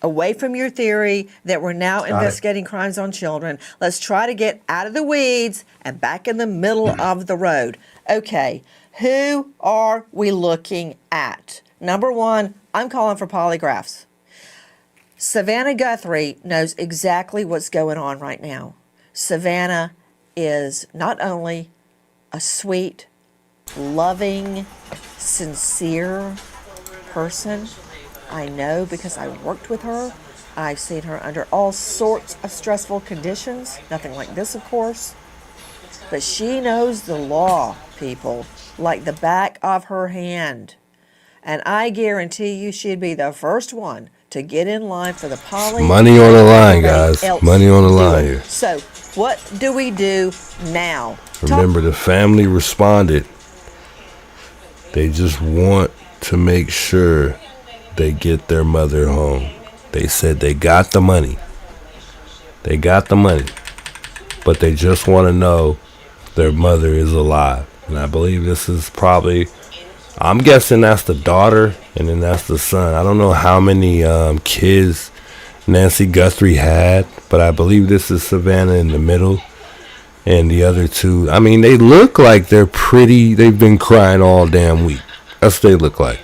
Away from your theory that we're now Got it. investigating crimes on children. Let's try to get out of the weeds and back in the middle of the road. Okay, who are we looking at? Number one, I'm calling for polygraphs. Savannah Guthrie knows exactly what's going on right now. Savannah is not only a sweet, loving, sincere person. I know because I worked with her. I've seen her under all sorts of stressful conditions. Nothing like this, of course. But she knows the law, people, like the back of her hand. And I guarantee you she'd be the first one to get in line for the poly. Money on the line, guys. Money on the line here. So, what do we do now? Remember, the family responded. They just want to make sure they get their mother home. They said they got the money. They got the money. But they just want to know their mother is alive. And I believe this is probably, I'm guessing that's the daughter and then that's the son. I don't know how many kids Nancy Guthrie had, but I believe this is Savannah in the middle. And the other two, I mean, they look like they're pretty. They've been crying all damn week. That's what they look like.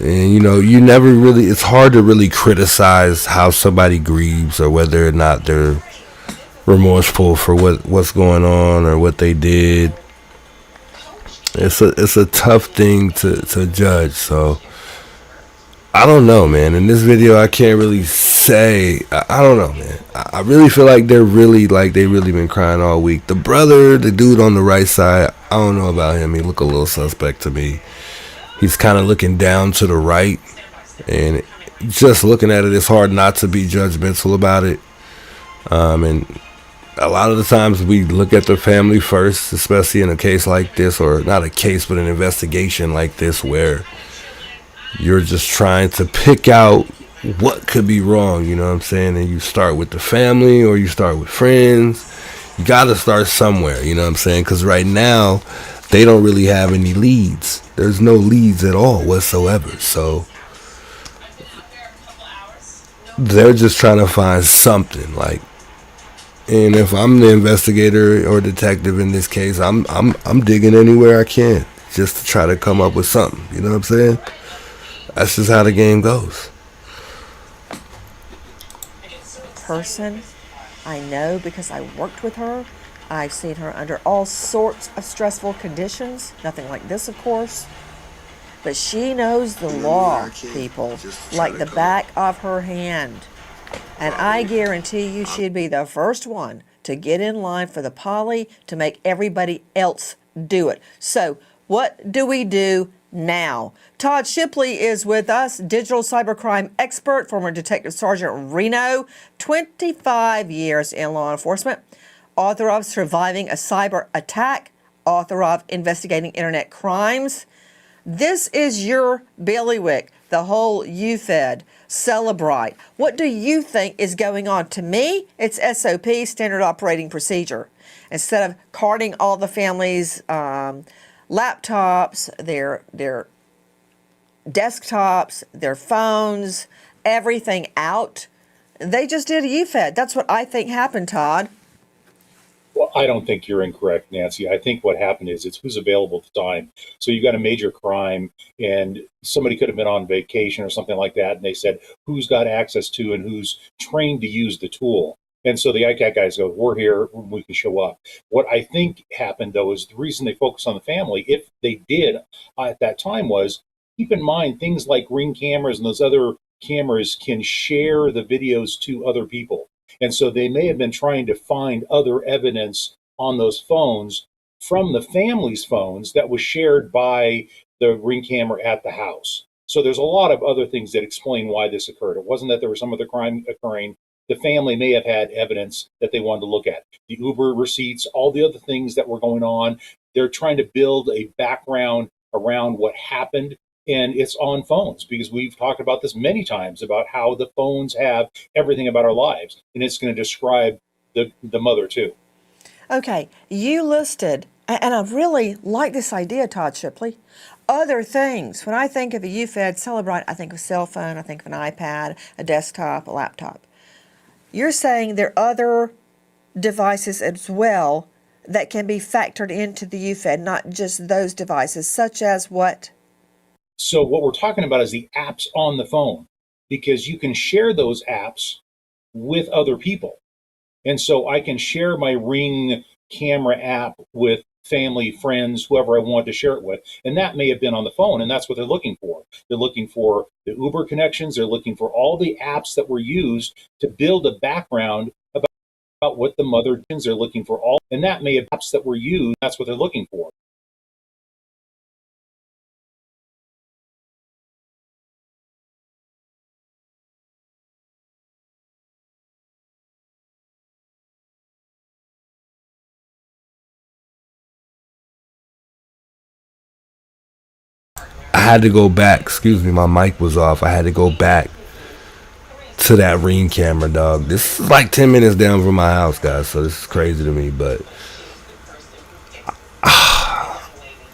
And, you know, you never really, it's hard to really criticize how somebody grieves or whether or not they're remorseful for what's going on or what they did. It's a tough thing to judge. So I don't know, man. In this video, I can't really say. I don't know, man. I really feel like they really been crying all week. The brother, the dude on the right side, I don't know about him. He look a little suspect to me. He's kind of looking down to the right, and just looking at it, it's hard not to be judgmental about it. And a lot of the times we look at the family first, especially in a case like this, or not a case, but an investigation like this, where you're just trying to pick out what could be wrong, you know what I'm saying? And you start with the family or you start with friends. You got to start somewhere, you know what I'm saying? Because right now, they don't really have any leads. There's no leads at all whatsoever. So they're just trying to find something, like, and if I'm the investigator or detective in this case, I'm digging anywhere I can just to try to come up with something, you know what I'm saying? That's just how the game goes. Person, I know because I worked with her. I've seen her under all sorts of stressful conditions. Nothing like this, of course. But she knows the law, people, like the back of her hand. And I guarantee you she'd be the first one to get in line for the poly to make everybody else do it. So what do we do now? Todd Shipley is with us, digital cybercrime expert, former Detective Sergeant Reno, 25 years in law enforcement, author of Surviving a Cyber Attack, author of Investigating Internet Crimes. This is your bailiwick, the whole UFED, Celebrite. What do you think is going on? To me, it's SOP, Standard Operating Procedure. Instead of carting all the families' laptops, their desktops, their phones, everything out, they just did a UFED. That's what I think happened, Todd. Well, I don't think you're incorrect, Nancy. I think what happened is it's who's available at the time. So you got a major crime, and somebody could have been on vacation or something like that, and they said who's got access to and who's trained to use the tool. And so the ICAC guys go, "We're here, we can show up." What I think happened though is the reason they focused on the family, if they did at that time, was keep in mind things like Ring cameras and those other cameras can share the videos to other people. And so they may have been trying to find other evidence on those phones from the family's phones that was shared by the Ring camera at the house. So there's a lot of other things that explain why this occurred. It wasn't that there was some other crime occurring. The family may have had evidence that they wanted to look at. The Uber receipts, all the other things that were going on. They're trying to build a background around what happened, and it's on phones because we've talked about this many times about how the phones have everything about our lives, and it's going to describe the mother too. Okay, you listed, and I really like this idea, Todd Shipley, other things. When I think of a UFED Celebrite, I think of a cell phone, I think of an iPad, a desktop, a laptop. You're saying there are other devices as well that can be factored into the UFED, not just those devices, such as what? So what we're talking about is the apps on the phone, because you can share those apps with other people. And so I can share my Ring camera app with family, friends, whoever I want to share it with. And that may have been on the phone, and that's what they're looking for. They're looking for the Uber connections. They're looking for all the apps that were used to build a background about what the mother did. They're looking for all, and that may have apps that were used. That's what they're looking for. I had to go back. Excuse me, my mic was off. I had to go back to that Ring camera, dog. This is like 10 minutes down from my house, guys, so this is crazy to me, but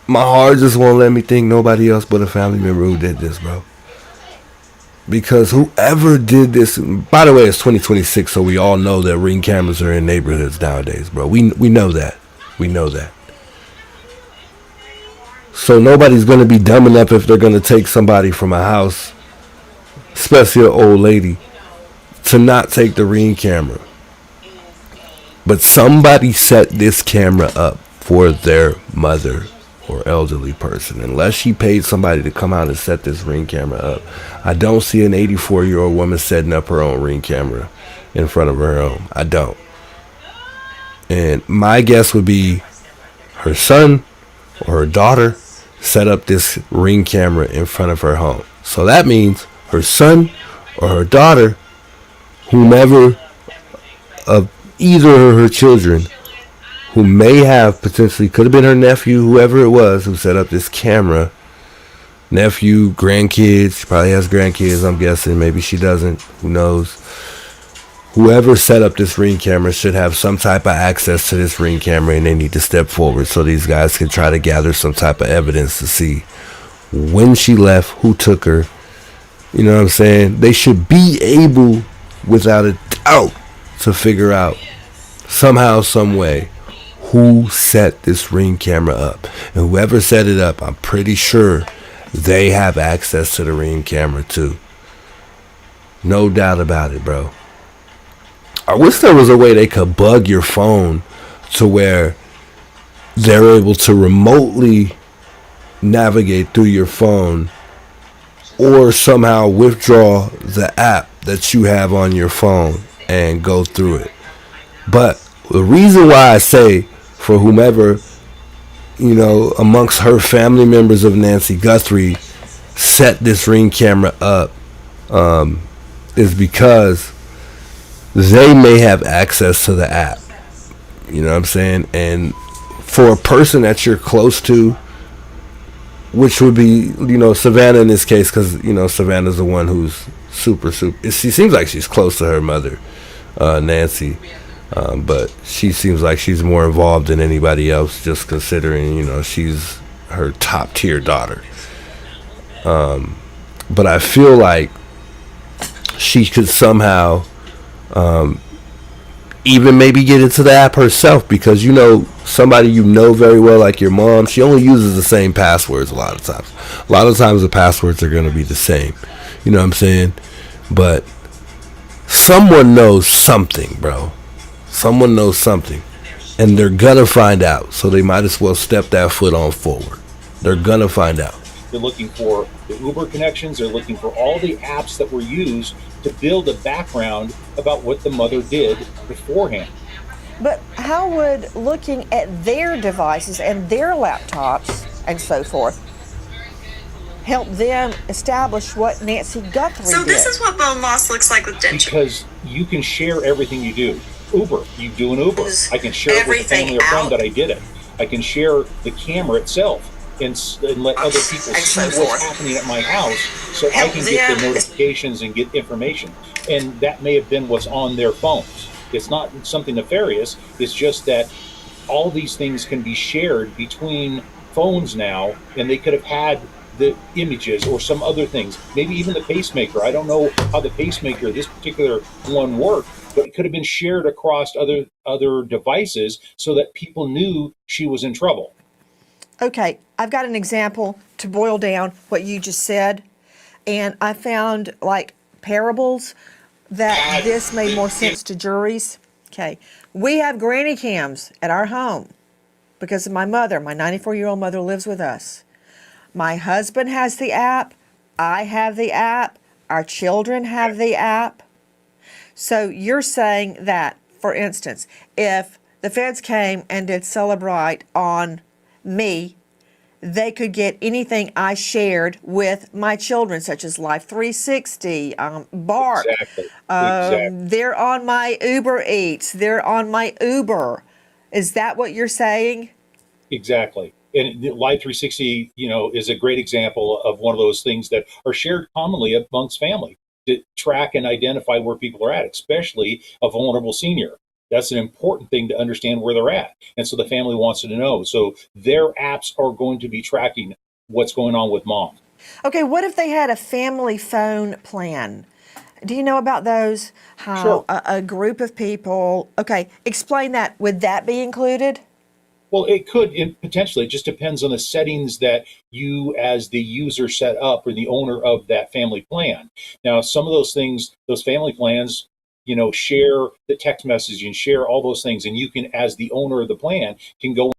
my heart just won't let me think nobody else but a family member who did this, bro. Because whoever did this, by the way, it's 2026, so we all know that Ring cameras are in neighborhoods nowadays, bro. We know that. We know that. So nobody's going to be dumb enough if they're going to take somebody from a house, especially an old lady, to not take the Ring camera. But somebody set this camera up for their mother or elderly person. Unless she paid somebody to come out and set this Ring camera up, I don't see an 84-year-old woman setting up her own Ring camera in front of her home. I don't. And my guess would be her son or her daughter set up this Ring camera in front of her home. So that means her son or her daughter, whomever of either of her children, who may have potentially, could have been her nephew, whoever it was who set up this camera, nephew, grandkids, she probably has grandkids, I'm guessing, maybe she doesn't, who knows. Whoever set up this Ring camera should have some type of access to this Ring camera, and they need to step forward so these guys can try to gather some type of evidence to see when she left, who took her. You know what I'm saying? They should be able, without a doubt, to figure out somehow, some way, who set this Ring camera up. And whoever set it up, I'm pretty sure they have access to the Ring camera too. No doubt about it, bro. I wish there was a way they could bug your phone to where they're able to remotely navigate through your phone or somehow withdraw the app that you have on your phone and go through it. But the reason why I say for whomever, you know, amongst her family members of Nancy Guthrie set this Ring camera up is because they may have access to the app. You know what I'm saying? And for a person that you're close to, which would be, you know, Savannah in this case, because, you know, Savannah's the one who's super. She seems like she's close to her mother, Nancy. But she seems like she's more involved than anybody else, just considering, you know, she's her top tier daughter. But I feel like she could somehow even maybe get into the app herself, because somebody very well, like your mom, she only uses the same passwords a lot of times. A lot of times the passwords are going to be the same. You know what I'm saying? But someone knows something, bro. Someone knows something. And they're going to find out. So they might as well step that foot on forward. They're going to find out. They're looking for the Uber connections. They're looking for all the apps that were used to build a background about what the mother did beforehand. But how would looking at their devices and their laptops and so forth help them establish what Nancy Guthrie did? So this is what bone loss looks like with denture. Because you can share everything you do. Uber, you do an Uber. I can share it with a family or friend that I did it. I can share the camera itself and let other people see what's happening at my house, so I can get the notifications and get information. And that may have been what's on their phones. It's not something nefarious. It's just that all these things can be shared between phones now, and they could have had the images or some other things. Maybe even the pacemaker. I don't know how the pacemaker, this particular one, worked, but it could have been shared across other devices so that people knew she was in trouble. Okay, I've got an example to boil down what you just said, and I found like parables that this made more sense to juries. Okay, we have granny cams at our home because of my mother. My 94-year-old mother lives with us. My husband has the app. I have the app. Our children have the app. So you're saying that, for instance, if the feds came and did Celebrite on me, they could get anything I shared with my children, such as Life 360, Bark. Exactly. Exactly. They're on my Uber Eats. They're on my Uber. Is that what you're saying? Exactly. And Life 360, is a great example of one of those things that are shared commonly amongst family to track and identify where people are at, especially a vulnerable senior. That's an important thing to understand where they're at. And so the family wants to know. So their apps are going to be tracking what's going on with mom. Okay, what if they had a family phone plan? Do you know about those? How Sure. a group of people, okay, explain that. Would that be included? Well, it could, potentially. It just depends on the settings that you as the user set up or the owner of that family plan. Now, some of those things, those family plans, share the text message and share all those things. And you can, as the owner of the plan, can go.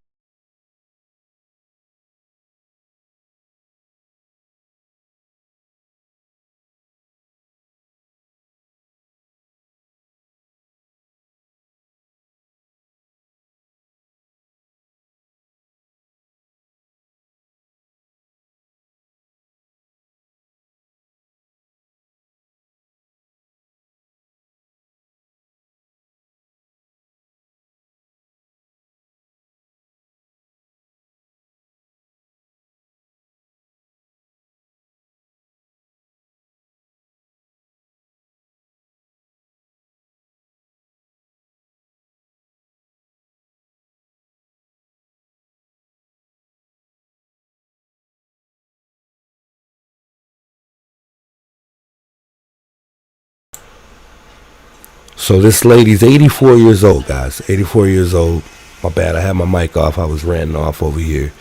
So this lady's 84 years old, guys. 84 years old. My bad, I had my mic off. I was ranting off over here.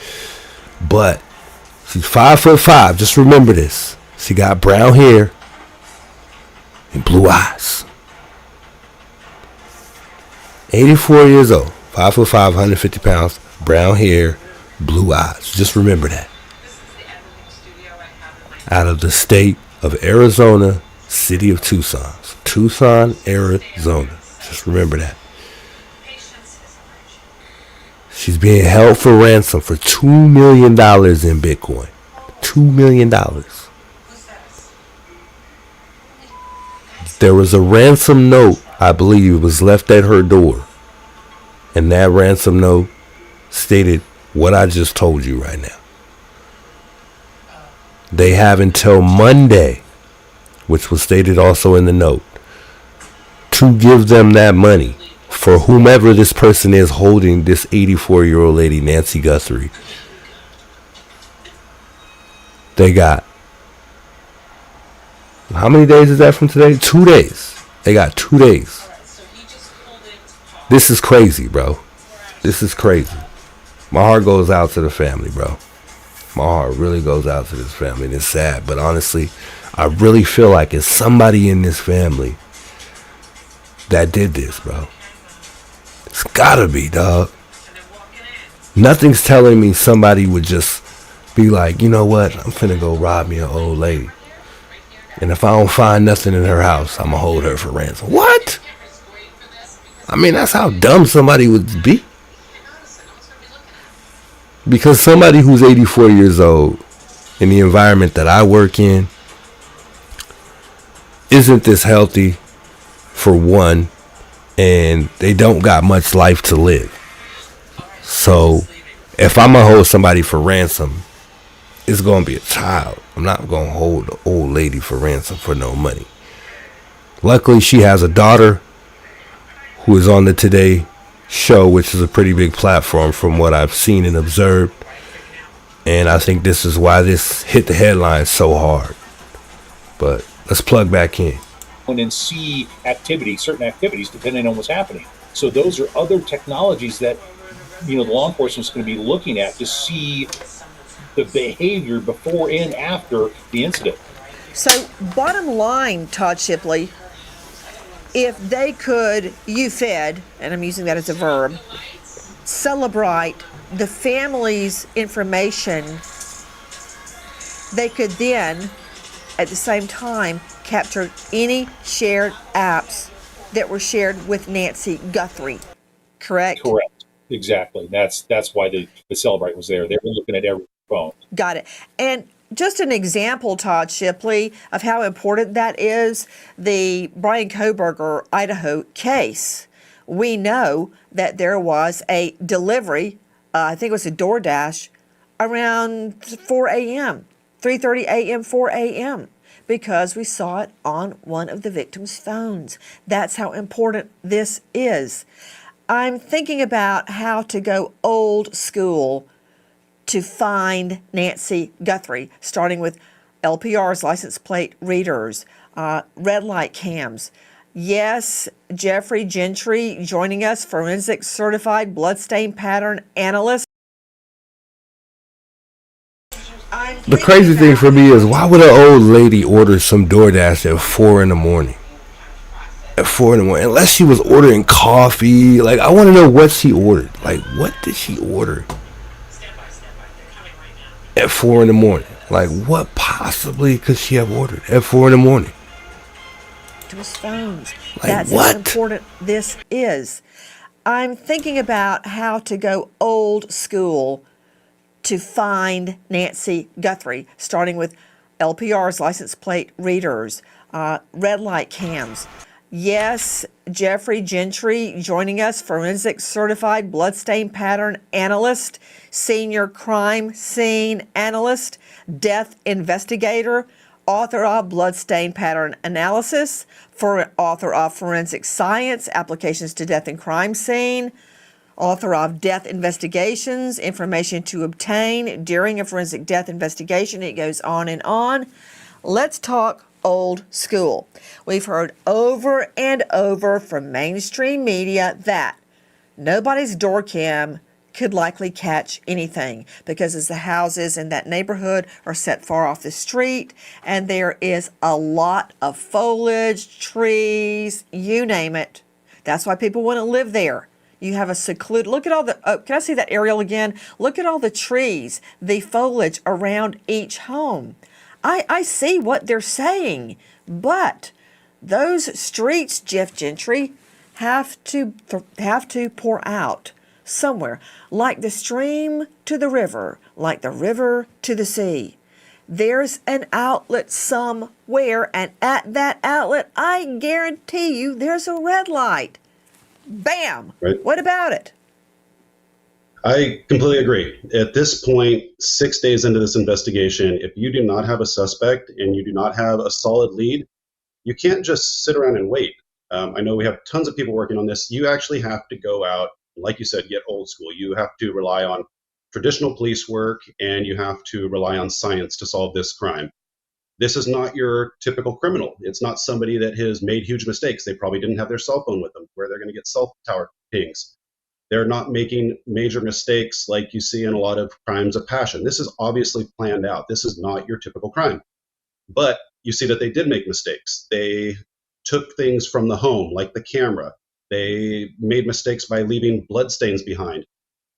But she's 5'5". Just remember this. She got brown hair and blue eyes. 84 years old. 5'5", 150 pounds. Brown hair, blue eyes. Just remember that. Out of the state of Arizona, city of Tucson. Tucson, Arizona. Just remember that. She's being held for ransom for $2 million in Bitcoin. $2 million. There was a ransom note, I believe, was left at her door. And that ransom note stated what I just told you right now. They have until Monday, which was stated also in the note, to give them that money for whomever this person is holding this 84-year-old lady, Nancy Guthrie. They got, how many days is that from today? 2 days. They got 2 days. This is crazy, bro. This is crazy. My heart goes out to the family, bro. My heart really goes out to this family. And it's sad, but honestly, I really feel like it's somebody in this family that did this, bro. It's gotta be, dog. Nothing's telling me somebody would just be like, you know what? I'm finna go rob me an old lady. And if I don't find nothing in her house, I'm gonna hold her for ransom. What? I mean, that's how dumb somebody would be. Because somebody who's 84 years old in the environment that I work in isn't this healthy, for one, and they don't got much life to live. So if I'm gonna hold somebody for ransom, it's gonna be a child. I'm not gonna hold an old lady for ransom for no money. Luckily, she has a daughter who is on the Today Show, which is a pretty big platform from what I've seen and observed. And I think this is why this hit the headlines so hard. But let's plug back in. And see certain activities, depending on what's happening. So those are other technologies that, the law enforcement is going to be looking at to see the behavior before and after the incident. So bottom line, Todd Shipley, if they could, and I'm using that as a verb, celebrate the family's information, they could then, at the same time, capture any shared apps that were shared with Nancy Guthrie, correct? Correct. Exactly. That's why the Celebrite was there. They were looking at every phone. Got it. And just an example, Todd Shipley, of how important that is, the Brian Kohberger, Idaho case. We know that there was a delivery, I think it was a DoorDash, around 4 a.m., 3:30 a.m., 4 a.m., because we saw it on one of the victim's phones. That's how important this is. I'm thinking about how to go old school to find Nancy Guthrie, starting with LPRs, license plate readers, red light cams. Yes, Jeffrey Gentry joining us, forensic certified bloodstain pattern analyst. The crazy thing for me is, why would an old lady order some DoorDash at 4 in the morning? At 4 in the morning, unless she was ordering coffee. Like, I want to know what she ordered. Like, what did she order at 4 in the morning? Like, what possibly could she have ordered at 4 in the morning? To his phones. Like, that's what? how important this is. I'm thinking about how to go old school to find Nancy Guthrie, starting with LPRs, license plate readers, red light cams. Yes, Jeffrey Gentry joining us, forensic certified bloodstain pattern analyst, senior crime scene analyst, death investigator, author of bloodstain pattern analysis, author of forensic science, applications to death and crime scene, author of death investigations, information to obtain during a forensic death investigation. It goes on and on. Let's talk old school. We've heard over and over from mainstream media that nobody's door cam could likely catch anything because as the houses in that neighborhood are set far off the street and there is a lot of foliage, trees, you name it. That's why people want to live there. You have a secluded, look at all the, can I see that aerial again? Look at all the trees, the foliage around each home. I see what they're saying, but those streets, Jeff Gentry, have to pour out somewhere, like the stream to the river, like the river to the sea. There's an outlet somewhere, and at that outlet, I guarantee you, there's a red light. Bam! Right. What about it? I completely agree. At this point, 6 days into this investigation, if you do not have a suspect and you do not have a solid lead, you can't just sit around and wait. I know we have tons of people working on this. You actually have to go out, like you said, get old school. You have to rely on traditional police work and you have to rely on science to solve this crime. This is not your typical criminal. It's not somebody that has made huge mistakes. They probably didn't have their cell phone with them, where they're going to get cell tower pings. They're not making major mistakes like you see in a lot of crimes of passion. This is obviously planned out. This is not your typical crime. But you see that they did make mistakes. They took things from the home, like the camera. They made mistakes by leaving bloodstains behind.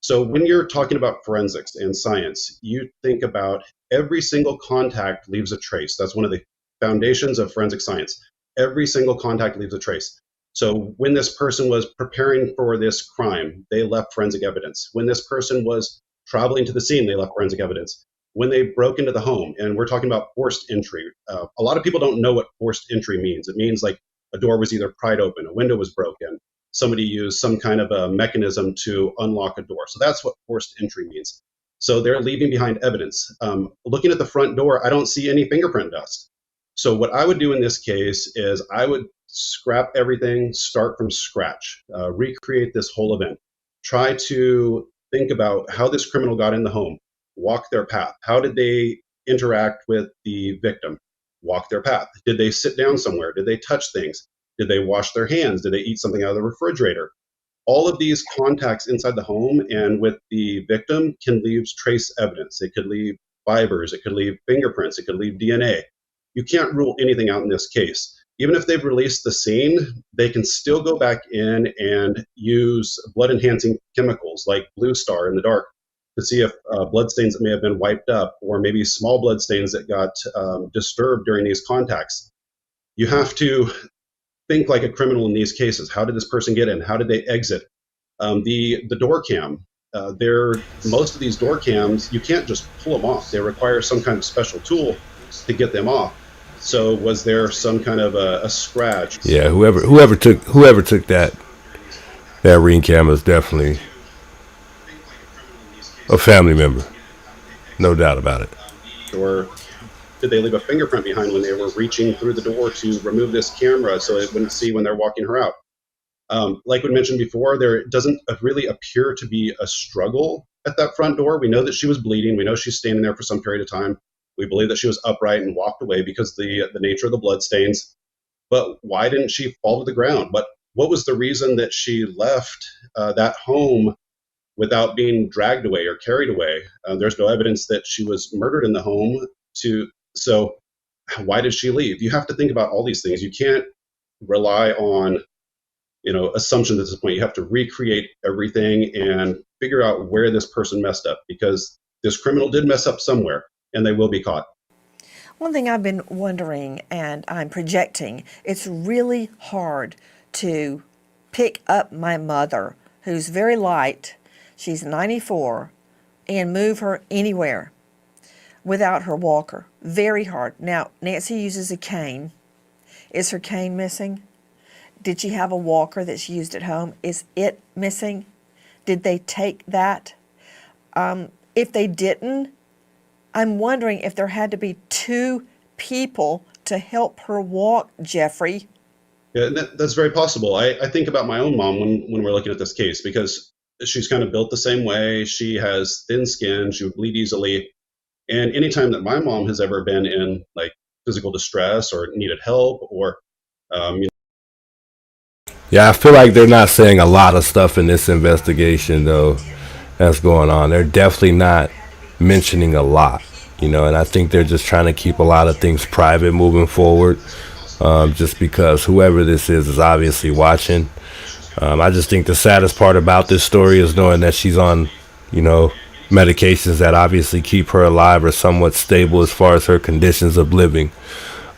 So when you're talking about forensics and science, you think about every single contact leaves a trace. That's one of the foundations of forensic science. Every single contact leaves a trace. So when this person was preparing for this crime, they left forensic evidence. When this person was traveling to the scene, they left forensic evidence. When they broke into the home, and we're talking about forced entry, a lot of people don't know what forced entry means. It means like a door was either pried open, a window was broken, somebody used some kind of a mechanism to unlock a door. So that's what forced entry means. So they're leaving behind evidence. Looking at the front door, I don't see any fingerprint dust. So what I would do in this case is I would scrap everything, start from scratch, recreate this whole event. Try to think about how this criminal got in the home, walk their path. How did they interact with the victim? Walk their path. Did they sit down somewhere? Did they touch things? Did they wash their hands? Did they eat something out of the refrigerator? All of these contacts inside the home and with the victim can leave trace evidence. It could leave fibers, it could leave fingerprints, it could leave DNA. You can't rule anything out in this case. Even if they've released the scene, they can still go back in and use blood-enhancing chemicals like Blue Star in the dark to see if bloodstains that may have been wiped up, or maybe small bloodstains that got disturbed during these contacts. You have to think like a criminal in these cases. How did this person get in? How did they exit? The door cam. Most of these door cams, you can't just pull them off. They require some kind of special tool to get them off. So was there some kind of a scratch? Yeah, whoever took that ring camera is definitely a family member, no doubt about it. Or did they leave a fingerprint behind when they were reaching through the door to remove this camera so it wouldn't see when they're walking her out? Like we mentioned before, there doesn't really appear to be a struggle at that front door. We know that she was bleeding. We know she's standing there for some period of time. We believe that she was upright and walked away because the nature of the blood stains. But why didn't she fall to the ground? What was the reason that she left that home without being dragged away or carried away? There's no evidence that she was murdered in the home. So why did she leave? You have to think about all these things. You can't rely on assumptions at this point. You have to recreate everything and figure out where this person messed up, because this criminal did mess up somewhere, and they will be caught. One thing I've been wondering, and I'm projecting, it's really hard to pick up my mother, who's very light, she's 94, and move her anywhere without her walker. Very hard. Now, Nancy uses a cane. Is her cane missing? Did she have a walker that she used at home? Is it missing? Did they take that? If they didn't, I'm wondering if there had to be two people to help her walk, Jeffrey. Yeah, that's very possible. I think about my own mom when we're looking at this case, because she's kind of built the same way. She has thin skin. She would bleed easily. And anytime that my mom has ever been in like physical distress or needed help or, Yeah, I feel like they're not saying a lot of stuff in this investigation, though, that's going on. They're definitely not mentioning a lot, and I think they're just trying to keep a lot of things private moving forward, just because whoever this is obviously watching. I just think the saddest part about this story is knowing that she's on, medications that obviously keep her alive or somewhat stable as far as her conditions of living.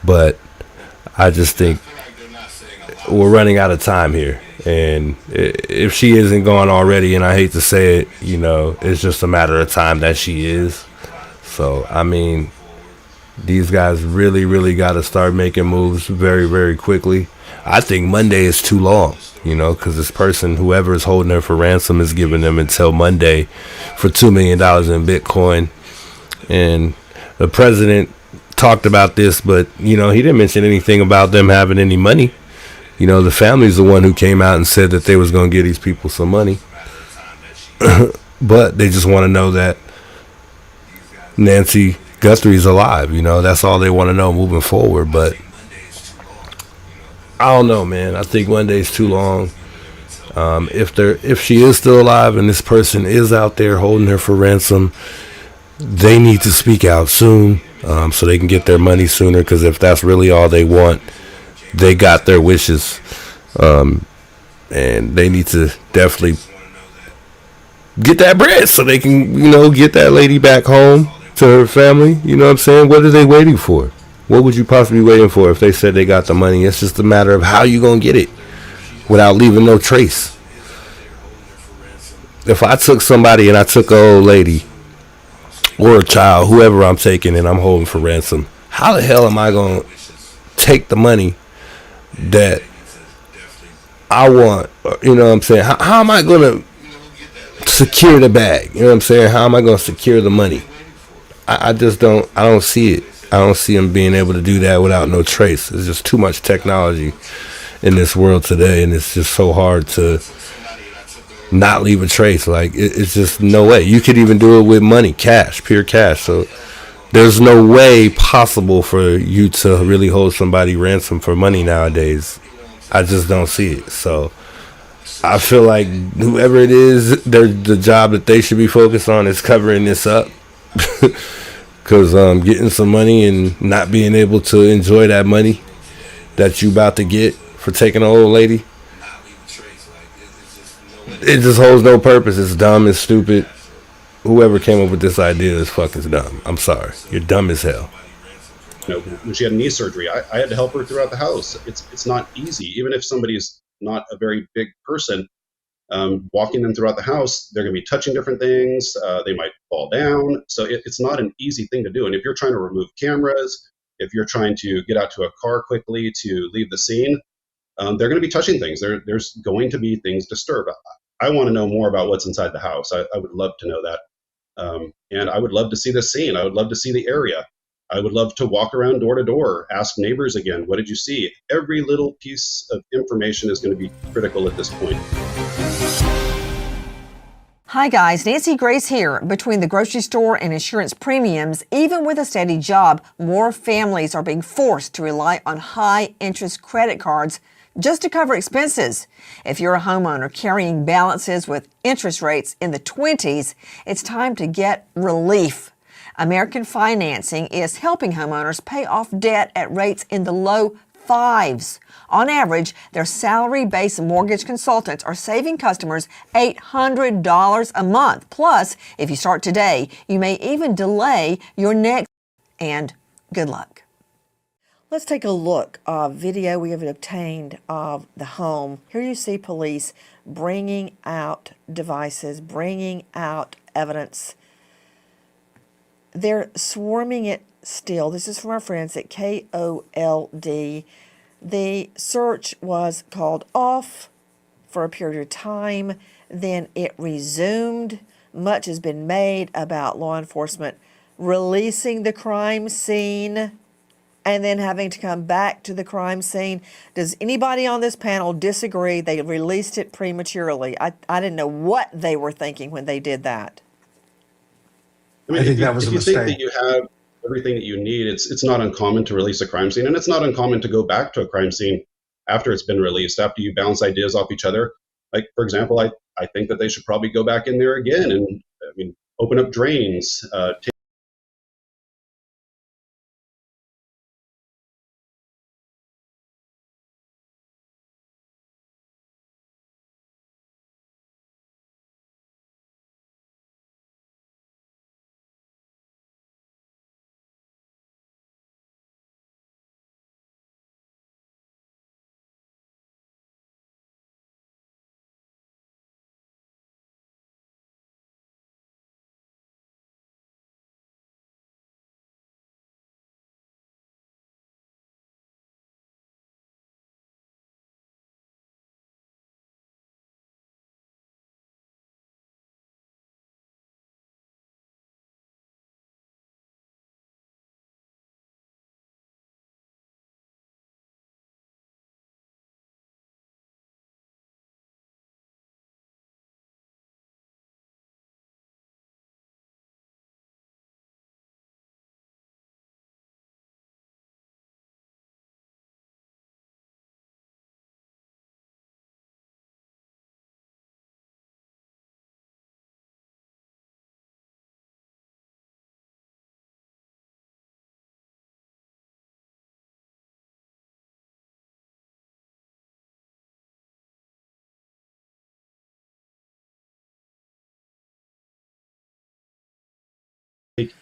But I just think we're running out of time here, and if she isn't gone already, and I hate to say it, it's just a matter of time that she is. So I mean, these guys really, really got to start making moves very, very quickly. I think Monday is too long, because this person, whoever is holding her for ransom, is giving them until Monday for $2 million in Bitcoin. And the president talked about this, but he didn't mention anything about them having any money. The family's the one who came out and said that they was going to give these people some money. But they just want to know that Nancy Guthrie's alive. That's all they want to know moving forward. But I don't know, man. I think Monday's too long. If she is still alive and this person is out there holding her for ransom, they need to speak out soon, so they can get their money sooner. Because if that's really all they want, they got their wishes, and they need to definitely get that bread so they can, get that lady back home to her family. You know what I'm saying? What are they waiting for? What would you possibly be waiting for if they said they got the money? It's just a matter of how you gonna get it without leaving no trace. If I took somebody and I took an old lady or a child, whoever I'm taking and I'm holding for ransom, how the hell am I gonna take the money that I want? You know what I'm saying? How am I gonna secure the bag? You know what I'm saying? How am I gonna secure the money? I just don't. I don't see it. I don't see them being able to do that without no trace. There's just too much technology in this world today, and it's just so hard to not leave a trace. Like it's just no way. You could even do it with money, cash, pure cash. So there's no way possible for you to really hold somebody ransom for money nowadays. I just don't see it. So I feel like whoever it is, the job that they should be focused on is covering this up. Because getting some money and not being able to enjoy that money that you about to get for taking an old lady, it just holds no purpose. It's dumb, it's stupid. Whoever came up with this idea is fucking dumb. I'm sorry. You're dumb as hell. When she had knee surgery, I had to help her throughout the house. It's not easy. Even if somebody's not a very big person, walking them throughout the house, they're going to be touching different things. They might fall down. So it's not an easy thing to do. And if you're trying to remove cameras, if you're trying to get out to a car quickly to leave the scene, they're going to be touching things. There's going to be things disturbed. I want to know more about what's inside the house. I would love to know that. And I would love to see the scene. I would love to see the area. I would love to walk around door to door, ask neighbors again, what did you see? Every little piece of information is going to be critical at this point. Hi guys, Nancy Grace here. Between the grocery store and insurance premiums, even with a steady job, more families are being forced to rely on high-interest credit cards just to cover expenses. If you're a homeowner carrying balances with interest rates in the 20s, it's time to get relief. American Financing is helping homeowners pay off debt at rates in the low fives. On average, their salary-based mortgage consultants are saving customers $800 a month. Plus, if you start today, you may even delay your next. And good luck. Let's take a look at video we have obtained of the home. Here you see police bringing out devices, bringing out evidence. They're swarming it still. This is from our friends at KOLD. The search was called off for a period of time. Then it resumed. Much has been made about law enforcement releasing the crime scene and then having to come back to the crime scene. Does anybody on this panel disagree they released it prematurely? I didn't know what they were thinking when they did that. I think that was a mistake. If you think that you have everything that you need, it's not uncommon to release a crime scene, and it's not uncommon to go back to a crime scene after it's been released, after you bounce ideas off each other. Like, for example, I think that they should probably go back in there again and, open up drains,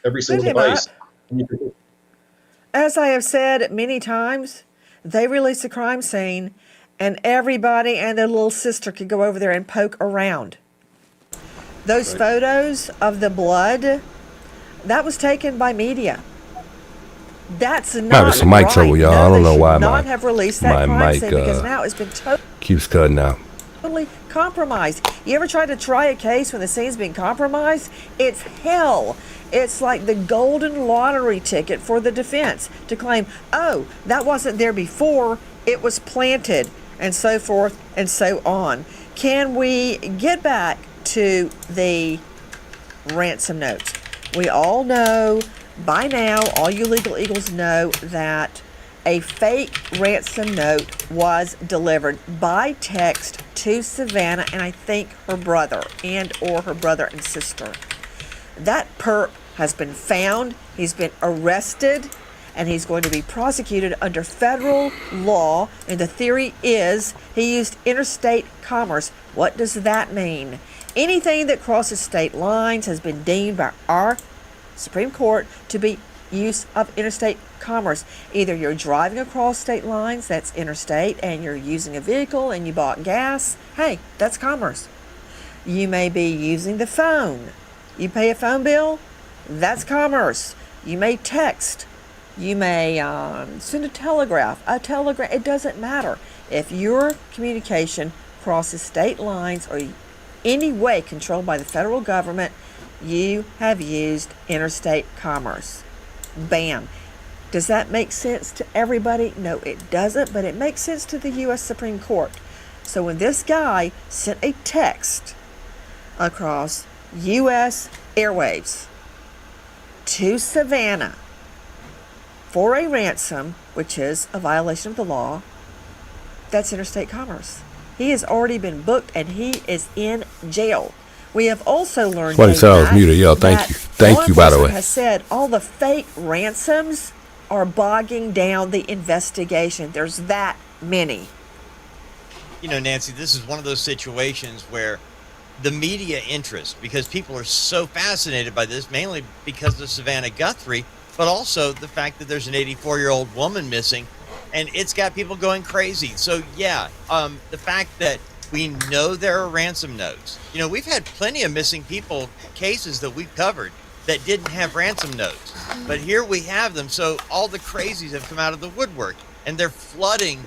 every single him device. As I have said many times, they release a crime scene and everybody and their little sister could go over there and poke around. Those photos of the blood, that was taken by media. That's not some mic trouble, y'all. I don't know why not have released that crime mic scene because now it's been keeps cutting out. totally compromised. You ever tried to try a case when the scene's been compromised? It's hell. It's like the golden lottery ticket for the defense to claim, oh, that wasn't there before, it was planted, and so forth and so on. Can we get back to the ransom notes? We all know by now, all you legal eagles know that a fake ransom note was delivered by text to Savannah and I think her brother and sister. That perp has been found, he's been arrested, and he's going to be prosecuted under federal law, and the theory is he used interstate commerce. What does that mean? Anything that crosses state lines has been deemed by our Supreme Court to be use of interstate commerce. Either you're driving across state lines, that's interstate, and you're using a vehicle and you bought gas, hey, that's commerce. You may be using the phone. You pay a phone bill, that's commerce. You may text. You may send a telegram. It doesn't matter. If your communication crosses state lines or any way controlled by the federal government, you have used interstate commerce. Bam. Does that make sense to everybody? No, it doesn't, but it makes sense to the U.S. Supreme Court. So when this guy sent a text across U.S. airwaves to Savannah for a ransom, which is a violation of the law, that's interstate commerce. He has already been booked and he is in jail. We have also learned Thank you, by the way. Has said all the fake ransoms are bogging down the investigation. There's that many. You know, Nancy, this is one of those situations where the media interest, because people are so fascinated by this, mainly because of Savannah Guthrie, but also the fact that there's an 84-year-old woman missing, and it's got people going crazy. So, yeah, the fact that we know there are ransom notes. You know, we've had plenty of missing people cases that we've covered that didn't have ransom notes. But here we have them. So all the crazies have come out of the woodwork and they're flooding.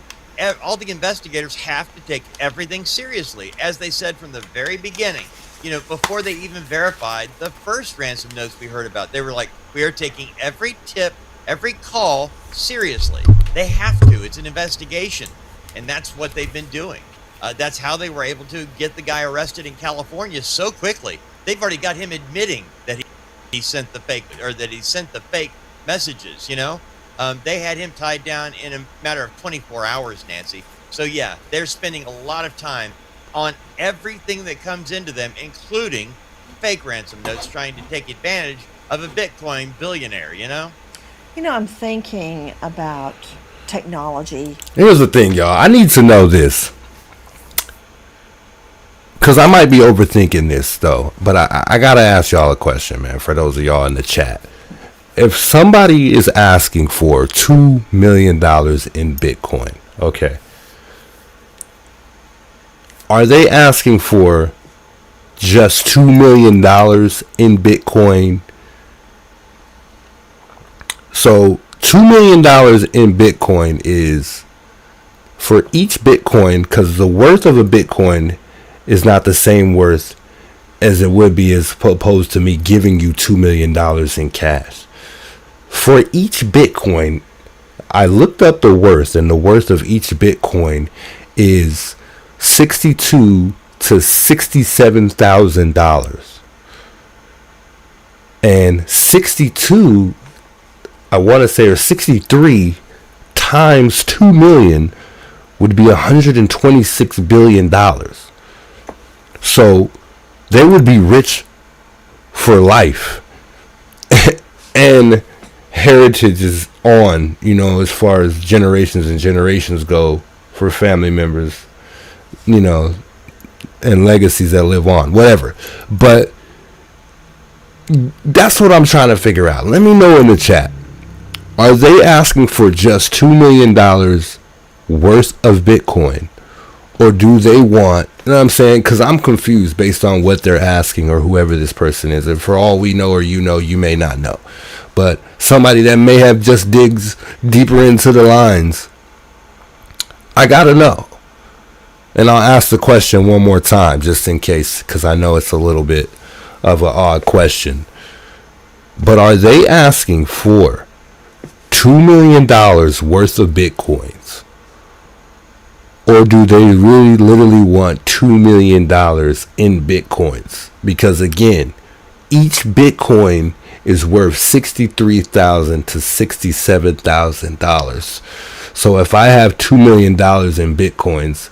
All the investigators have to take everything seriously. As they said from the very beginning, you know, before they even verified the first ransom notes we heard about, they were like, we are taking every tip, every call seriously. They have to. It's an investigation. And that's what they've been doing. That's how they were able to get the guy arrested in California so quickly. They've already got him admitting that he sent the fake, or that he sent the fake messages, you know? They had him tied down in a matter of 24 hours, Nancy. So yeah, they're spending a lot of time on everything that comes into them, including fake ransom notes, trying to take advantage of a Bitcoin billionaire, you know? You know, I'm thinking about technology. Here's the thing, y'all. I need to know this, because I might be overthinking this, though. But I got to ask y'all a question, man, for those of y'all in the chat. If somebody is asking for $2 million in Bitcoin, okay, are they asking for just $2 million in Bitcoin? So $2 million in Bitcoin is for each Bitcoin, because the worth of a Bitcoin is not the same worth as it would be as opposed to me giving you $2 million in cash. For each Bitcoin, I looked up the worth, and the worth of each Bitcoin is $62,000 to $67,000. And 62, I want to say, or 63 times 2 million would be $126 billion. So they would be rich for life. And heritage is on, you know, as far as generations and generations go for family members, you know, and legacies that live on, whatever. But That's what I'm trying to figure out. Let me know in the chat. Are they asking for just $2 million worth of Bitcoin? Or do they want, you know what I'm saying? Because I'm confused based on what they're asking or whoever this person is. And for all we know or you may not know. But somebody that may have just digs deeper into the lines, I got to know. And I'll ask the question one more time just in case, because I know it's a little bit of an odd question. But are they asking for $2 million worth of Bitcoins? Or do they really literally want $2 million in Bitcoins? Because again, each Bitcoin is worth $63,000 to $67,000. So if I have $2 million in Bitcoins,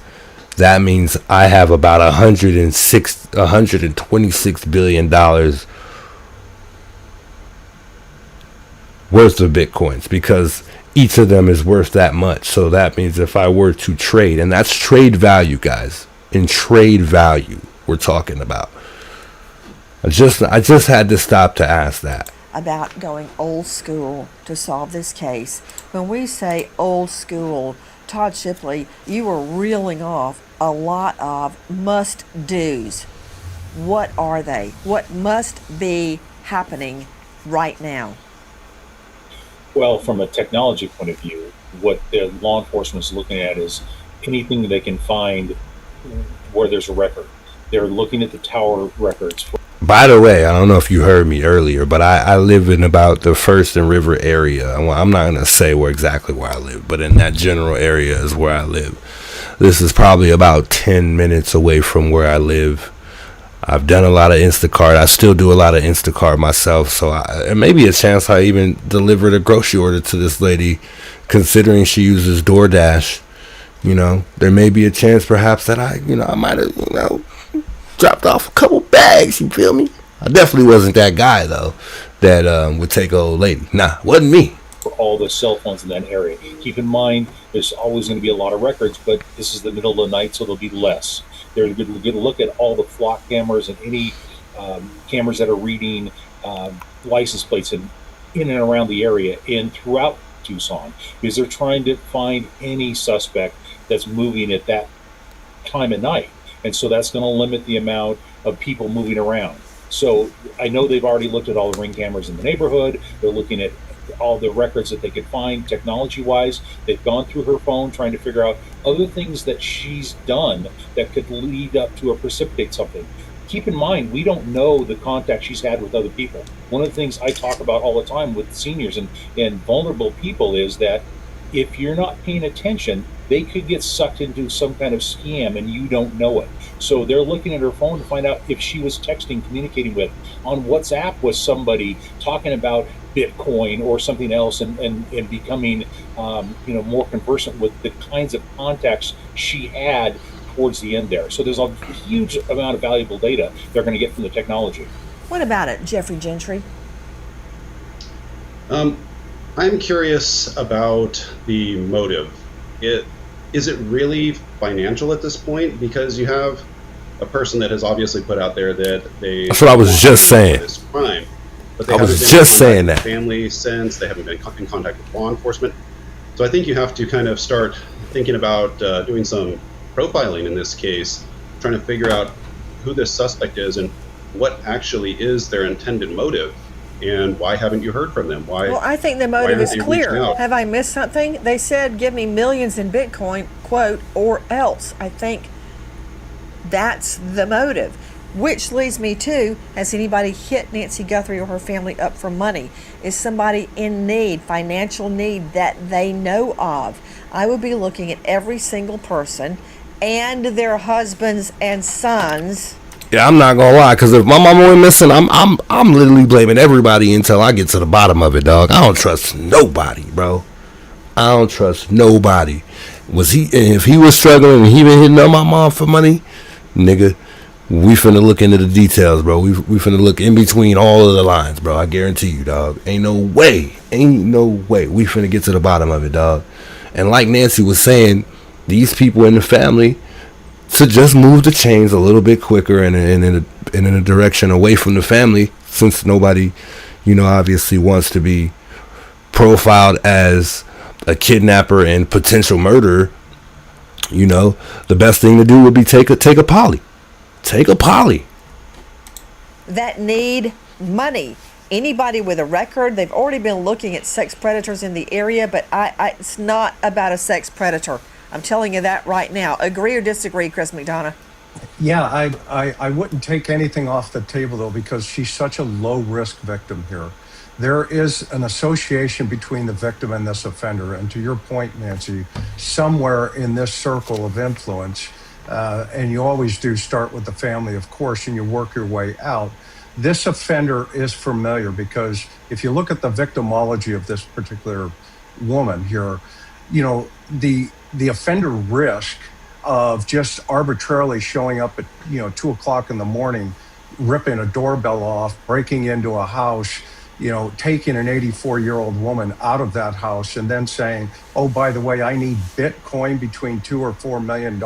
that means I have about $126 billion worth of Bitcoins, because each of them is worth that much. So that means if I were to trade, and that's trade value, guys, in trade value we're talking about. I just had to stop to ask that. About going old school to solve this case. When we say old school, Todd Shipley, you were reeling off a lot of must-dos. What are they? What must be happening right now? Well, from a technology point of view, what the law enforcement is looking at is anything that they can find where there's a record. They're looking at the tower records. By the way, I don't know if you heard me earlier, but I live in about the First and River area. I'm not going to say exactly where I live, but in that general area is where I live. This is probably about 10 minutes away from where I live. I've done a lot of Instacart. I still do a lot of Instacart myself. So there may be a chance I even delivered a grocery order to this lady, considering she uses DoorDash. You know, there may be a chance perhaps that I might have, dropped off a couple bags. You feel me? I definitely wasn't that guy, though, that would take an old lady. Nah, wasn't me. For all the cell phones in that area. Keep in mind, there's always going to be a lot of records, but this is the middle of the night, so there'll be less. They're going to get a look at all the flock cameras and any cameras that are reading license plates in and around the area and throughout Tucson, because they're trying to find any suspect that's moving at that time of night. And so that's going to limit the amount of people moving around. So I know they've already looked at all the Ring cameras in the neighborhood. They're looking at all the records that they could find technology-wise. They've gone through her phone trying to figure out other things that she's done that could lead up to or precipitate something. Keep in mind, we don't know the contact she's had with other people. One of the things I talk about all the time with seniors and vulnerable people is that if you're not paying attention, they could get sucked into some kind of scam and you don't know it. So they're looking at her phone to find out if she was texting, communicating with, on WhatsApp with somebody talking about Bitcoin or something else, and becoming more conversant with the kinds of contacts she had towards the end there. So there's a huge amount of valuable data they're going to get from the technology. What about it, Jeffrey Gentry? I'm curious about the motive. Is it really financial at this point? Because you have a person that has obviously put out there that they... That's what I was just saying. This crime, but they I haven't was been just in saying contact that. with family since, they haven't been in contact with law enforcement. So I think you have to kind of start thinking about doing some profiling in this case, trying to figure out who this suspect is and what actually is their intended motive. And why haven't you heard from them? Why? Well, I think the motive is clear. Have I missed something? They said, give me millions in Bitcoin, quote, or else. I think that's the motive. Which leads me to, has anybody hit Nancy Guthrie or her family up for money? Is somebody in need, financial need that they know of? I would be looking at every single person and their husbands and sons. Yeah, I'm not gonna lie, because if my mama went missing, I'm literally blaming everybody until I get to the bottom of it, dog. I don't trust nobody, bro. I don't trust nobody. If he was struggling and he been hitting up my mom for money, nigga, we finna look into the details, bro. We finna look in between all of the lines, bro. I guarantee you, dog. Ain't no way. We finna get to the bottom of it, dog. And like Nancy was saying, these people in the family, to just move the chains a little bit quicker and in a direction away from the family, since nobody, obviously wants to be profiled as a kidnapper and potential murderer, the best thing to do would be take a poly. Take a poly. That need money. Anybody with a record, they've already been looking at sex predators in the area, but it's not about a sex predator. I'm telling you that right now. Agree or disagree, Chris McDonough? Yeah, I wouldn't take anything off the table, though, because she's such a low-risk victim here. There is an association between the victim and this offender. And to your point, Nancy, somewhere in this circle of influence, and you always do start with the family, of course, and you work your way out. This offender is familiar because if you look at the victimology of this particular woman here, the offender risk of just arbitrarily showing up at 2 o'clock in the morning, ripping a doorbell off, breaking into a house, taking an 84-year-old woman out of that house and then saying, oh, by the way, I need Bitcoin between $2 or $4 million.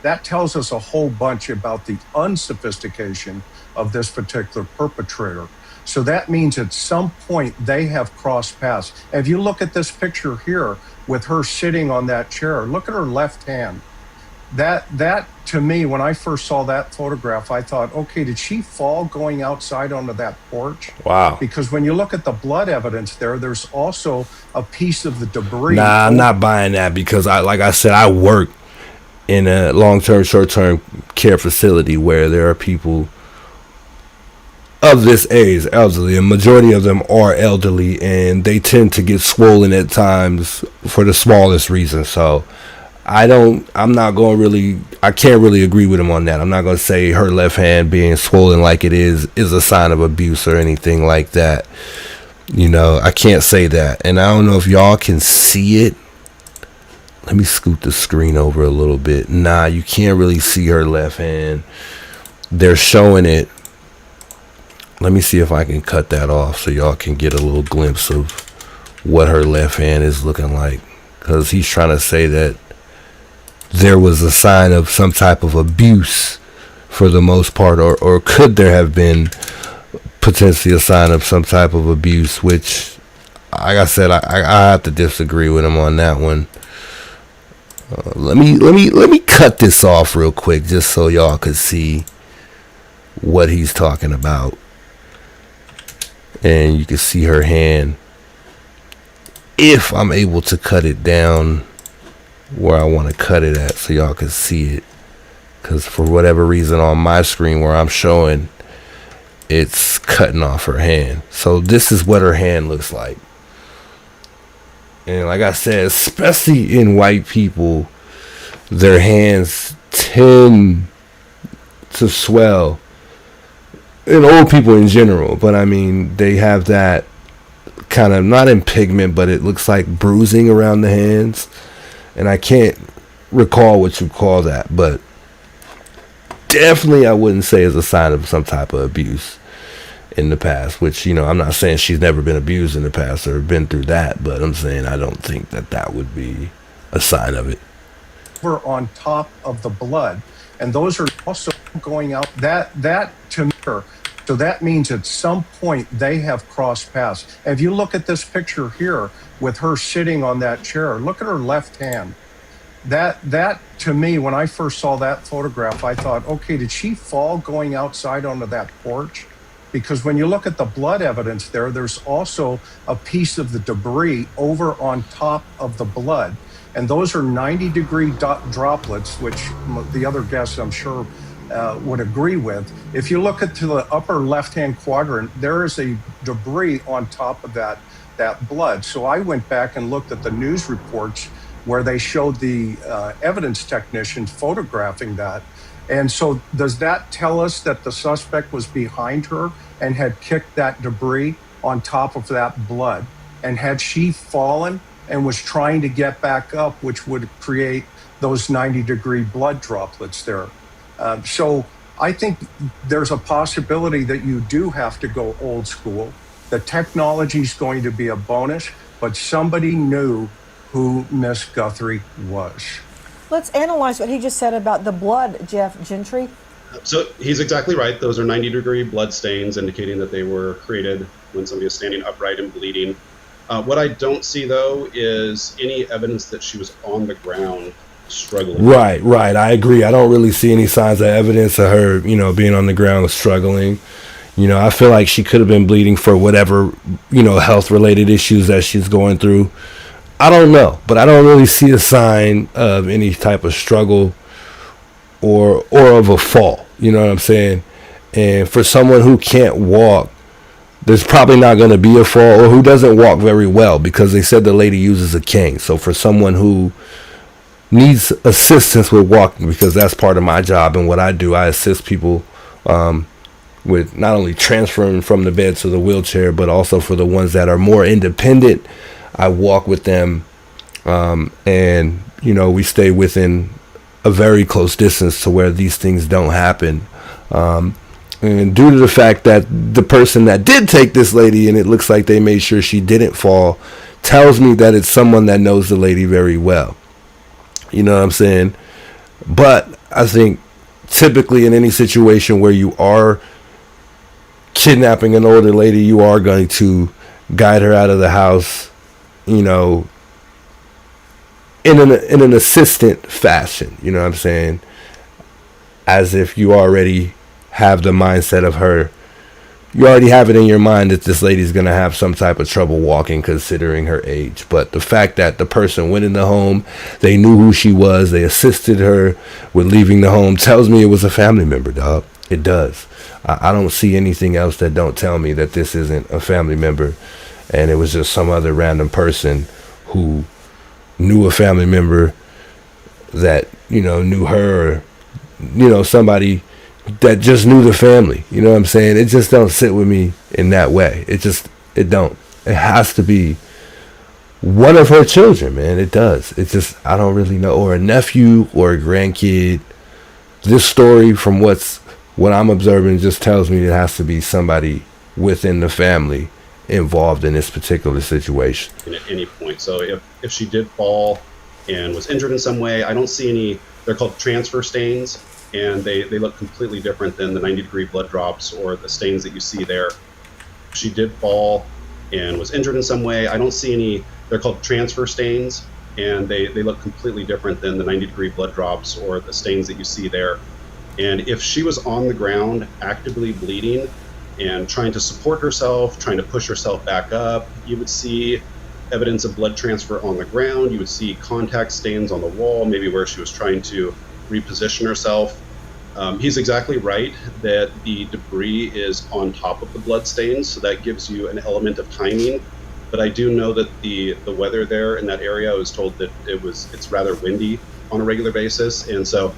That tells us a whole bunch about the unsophistication of this particular perpetrator. So that means at some point they have crossed paths. If you look at this picture here with her sitting on that chair, look at her left hand. That to me, when I first saw that photograph, I thought, okay, did she fall going outside onto that porch? Wow. Because when you look at the blood evidence there's also a piece of the debris. Nah, I'm not buying that because like I said, I work in a long-term, short-term care facility where there are people of this age, elderly. A majority of them are elderly, and they tend to get swollen at times for the smallest reason. So I can't really agree with him on that. I'm not going to say her left hand being swollen like it is a sign of abuse or anything like that. I can't say that. And I don't know if y'all can see it. Let me scoot the screen over a little bit. Nah, you can't really see her left hand. They're showing it. Let me see if I can cut that off so y'all can get a little glimpse of what her left hand is looking like. Because he's trying to say that there was a sign of some type of abuse for the most part, or could there have been potentially a sign of some type of abuse, which, like I said, I have to disagree with him on that one. Let me cut this off real quick just so y'all could see what he's talking about. And you can see her hand. If I'm able to cut it down where I want to cut it at so y'all can see it. Because for whatever reason on my screen where I'm showing, it's cutting off her hand. So this is what her hand looks like. And like I said, especially in white people, their hands tend to swell. And old people in general, but I mean, they have that kind of, not in pigment, but it looks like bruising around the hands. And I can't recall what you call that, but definitely I wouldn't say is a sign of some type of abuse in the past, which, I'm not saying she's never been abused in the past or been through that, but I'm saying I don't think that would be a sign of it. We're on top of the blood, and those are also going out that to me. So that means at some point they have crossed paths. And if you look at this picture here with her sitting on that chair, look at her left hand. That to me, when I first saw that photograph, I thought, okay, did she fall going outside onto that porch? Because when you look at the blood evidence there's also a piece of the debris over on top of the blood. And those are 90-degree droplets, which the other guests, I'm sure, would agree with. If you look at to the upper left-hand quadrant, there is a debris on top of that blood. So I went back and looked at the news reports where they showed the evidence technicians photographing that. And so does that tell us that the suspect was behind her and had kicked that debris on top of that blood? And had she fallen and was trying to get back up, which would create those 90-degree blood droplets there? So I think there's a possibility that you do have to go old school. The technology is going to be a bonus, but somebody knew who Miss Guthrie was. Let's analyze what he just said about the blood, Jeff Gentry. So he's exactly right. Those are 90-degree blood stains indicating that they were created when somebody is standing upright and bleeding. What I don't see, though, is any evidence that she was on the ground struggling. Right. I agree. I don't really see any signs of evidence of her, being on the ground struggling. I feel like she could have been bleeding for whatever, health-related issues that she's going through. I don't know, but I don't really see a sign of any type of struggle or of a fall. You know what I'm saying? And for someone who can't walk, there's probably not going to be a fall, or who doesn't walk very well, because they said the lady uses a cane. So for someone who needs assistance with walking, because that's part of my job and what I do, I assist people with not only transferring from the bed to the wheelchair, but also for the ones that are more independent, I walk with them, and we stay within a very close distance to where these things don't happen. And due to the fact that the person that did take this lady, and it looks like they made sure she didn't fall, tells me that it's someone that knows the lady very well. You know what I'm saying? But I think typically in any situation where you are kidnapping an older lady, you are going to guide her out of the house, in an assistant fashion. You know what I'm saying? As if you already have the mindset of her. You already have it in your mind that this lady's going to have some type of trouble walking considering her age. But the fact that the person went in the home, they knew who she was, they assisted her with leaving the home, tells me it was a family member, dog. It does. I don't see anything else that don't tell me that this isn't a family member and it was just some other random person who knew a family member that, knew her, or, somebody that just knew the family. You know what I'm saying? It just don't sit with me in that way. It don't. It has to be one of her children, man. It does. It's just, I don't really know. Or a nephew or a grandkid. This story, from what I'm observing, just tells me it has to be somebody within the family involved in this particular situation. At any point. So if she did fall and was injured in some way, I don't see any, they're called transfer stains, and they look completely different than the 90-degree blood drops or the stains that you see there. If she did fall and was injured in some way, I don't see any, they're called transfer stains, and they look completely different than the 90-degree blood drops or the stains that you see there. And if she was on the ground actively bleeding and trying to support herself, trying to push herself back up, you would see evidence of blood transfer on the ground. You would see contact stains on the wall, maybe where she was trying to reposition herself. He's exactly right that the debris is on top of the blood stains, so that gives you an element of timing. But I do know that the weather there in that area, I was told that it's rather windy on a regular basis, and so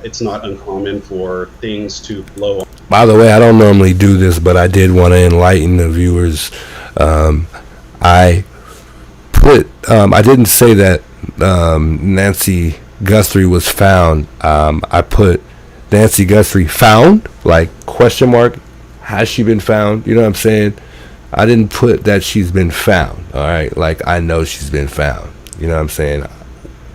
it's not uncommon for things to blow. By the way, I don't normally do this, but I did want to enlighten the viewers. I didn't say that Nancy Guthrie was found. I put Nancy Guthrie found, like question mark, has she been found? You know what I'm saying? I didn't put that she's been found. All right, like I know she's been found. You know what I'm saying?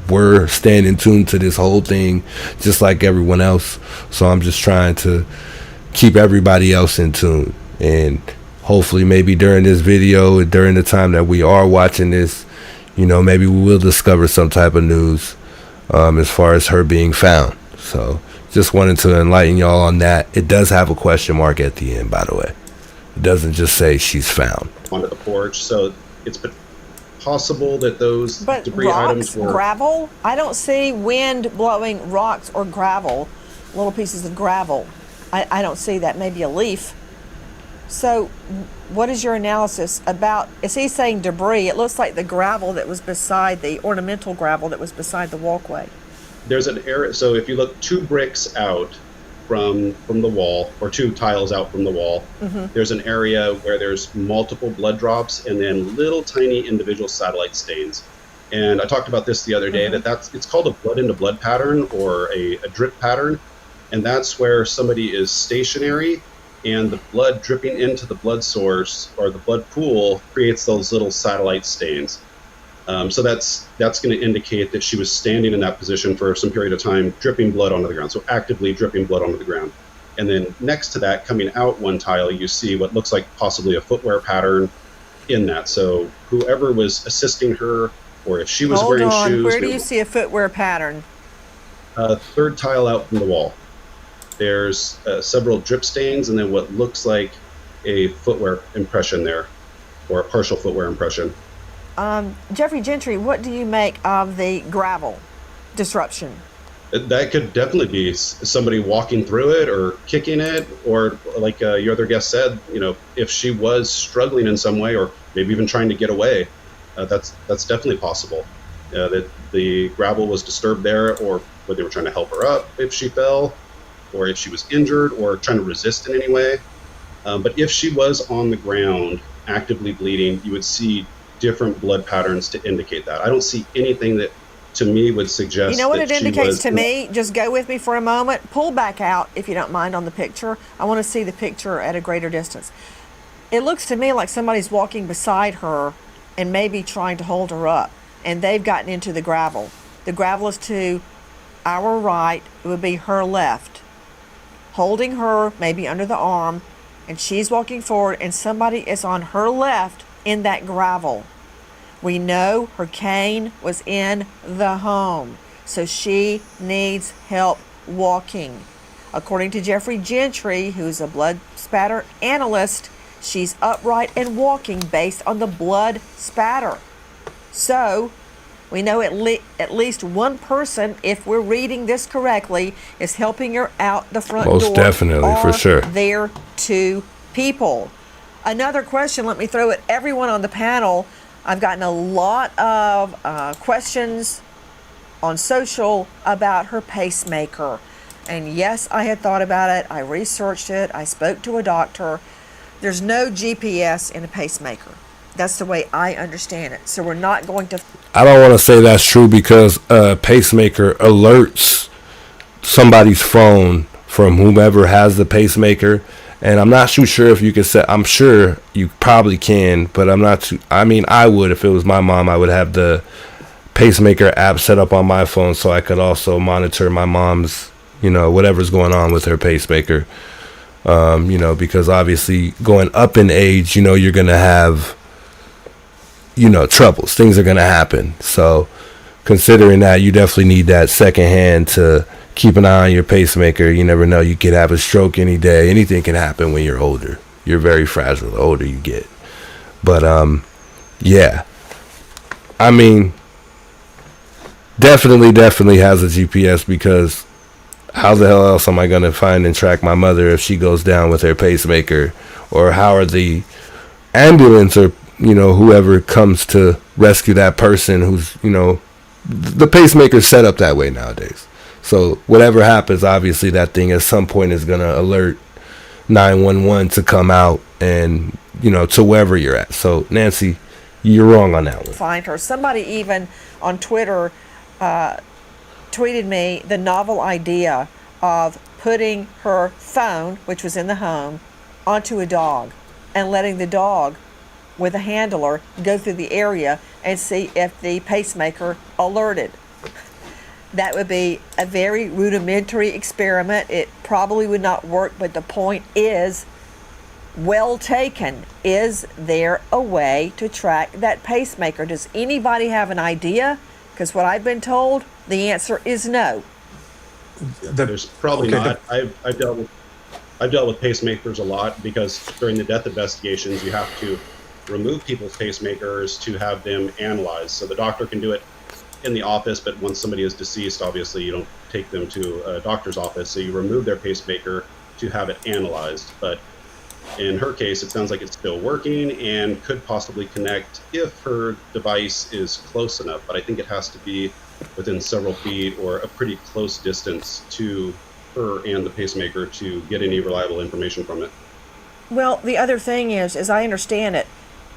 We're staying in tune to this whole thing just like everyone else, so I'm just trying to keep everybody else in tune, and hopefully maybe during this video, during the time that we are watching this, maybe we will discover some type of news as far as her being found. So just wanted to enlighten y'all on that. It does have a question mark at the end, by the way. It doesn't just say she's found. Onto the porch, so it's possible that those debris rocks, items were gravel. I don't see wind blowing rocks or gravel, little pieces of gravel. I don't see that. Maybe a leaf. So what is your analysis about, is he saying debris? It looks like the gravel that was beside, the ornamental gravel that was beside the walkway. There's an area, so if you look 2 bricks out from the wall, or 2 tiles out from the wall, there's an area where there's multiple blood drops and then little tiny individual satellite stains. And I talked about this the other day, it's called a blood into blood pattern, or a drip pattern. And that's where somebody is stationary and the blood dripping into the blood source or the blood pool creates those little satellite stains. So that's going to indicate that she was standing in that position for some period of time, dripping blood onto the ground. So actively dripping blood onto the ground. And then next to that, coming out one tile, you see what looks like possibly a footwear pattern in that. So whoever was assisting her, or if she was Hold wearing on. shoes. Where do you see a footwear pattern? Third tile out from the wall. There's several drip stains and then what looks like a footwear impression there, or a partial footwear impression. Jeffrey Gentry, what do you make of the gravel disruption? That could definitely be somebody walking through it or kicking it, or like your other guest said, if she was struggling in some way, or maybe even trying to get away, that's definitely possible. That the gravel was disturbed there, or whether they were trying to help her up if she fell, or if she was injured or trying to resist in any way. But if she was on the ground actively bleeding, you would see different blood patterns to indicate that. I don't see anything that to me would suggest. You know what that it indicates to me? Just go with me for a moment. Pull back out, if you don't mind, on the picture. I want to see the picture at a greater distance. It looks to me like somebody's walking beside her and maybe trying to hold her up, and they've gotten into the gravel. The gravel is to our right. It would be her left, holding her maybe under the arm, and she's walking forward, and somebody is on her left in that gravel. We know her cane was in the home, so she needs help walking. According to Jeffrey Gentry, who's a blood spatter analyst, she's upright and walking based on the blood spatter. So we know at least one person, if we're reading this correctly, is helping her out the front door. Most definitely, for sure. There are two people. Another question, let me throw at everyone on the panel. I've gotten a lot of questions on social about her pacemaker. And yes, I had thought about it. I researched it. I spoke to a doctor. There's no GPS in a pacemaker. That's the way I understand it. So we're not going to... I don't want to say that's true because a pacemaker alerts somebody's phone from whomever has the pacemaker. And I'm not too sure if you can set... I'm sure you probably can, but I'm not too... I mean, I would. If it was my mom, I would have the pacemaker app set up on my phone so I could also monitor my mom's, whatever's going on with her pacemaker. Because obviously going up in age, you're going to have, troubles. Things are going to happen. So considering that, you definitely need that second hand to keep an eye on your pacemaker. You never know. You could have a stroke any day. Anything can happen when you're older. You're very fragile the older you get. But, yeah. I mean, definitely has a GPS because how the hell else am I going to find and track my mother if she goes down with her pacemaker? Or how are the ambulance or, whoever comes to rescue that person who's, the pacemaker's set up that way nowadays. So whatever happens, obviously that thing at some point is going to alert 911 to come out and, to wherever you're at. So Nancy, you're wrong on that one. Find her. Somebody even on Twitter tweeted me the novel idea of putting her phone, which was in the home, onto a dog and letting the dog with a handler go through the area and see if the pacemaker alerted. That would be a very rudimentary experiment. It probably would not work, but the point is well taken. Is there a way to track that pacemaker? Does anybody have an idea? Because what I've been told, the answer is no. There's probably not. I've dealt with pacemakers a lot because during the death investigations, you have to remove people's pacemakers to have them analyzed. So the doctor can do it in the office, but once somebody is deceased, obviously you don't take them to a doctor's office. So you remove their pacemaker to have it analyzed. But in her case, it sounds like it's still working and could possibly connect if her device is close enough. But I think it has to be within several feet or a pretty close distance to her and the pacemaker to get any reliable information from it. Well, the other thing is, as I understand it,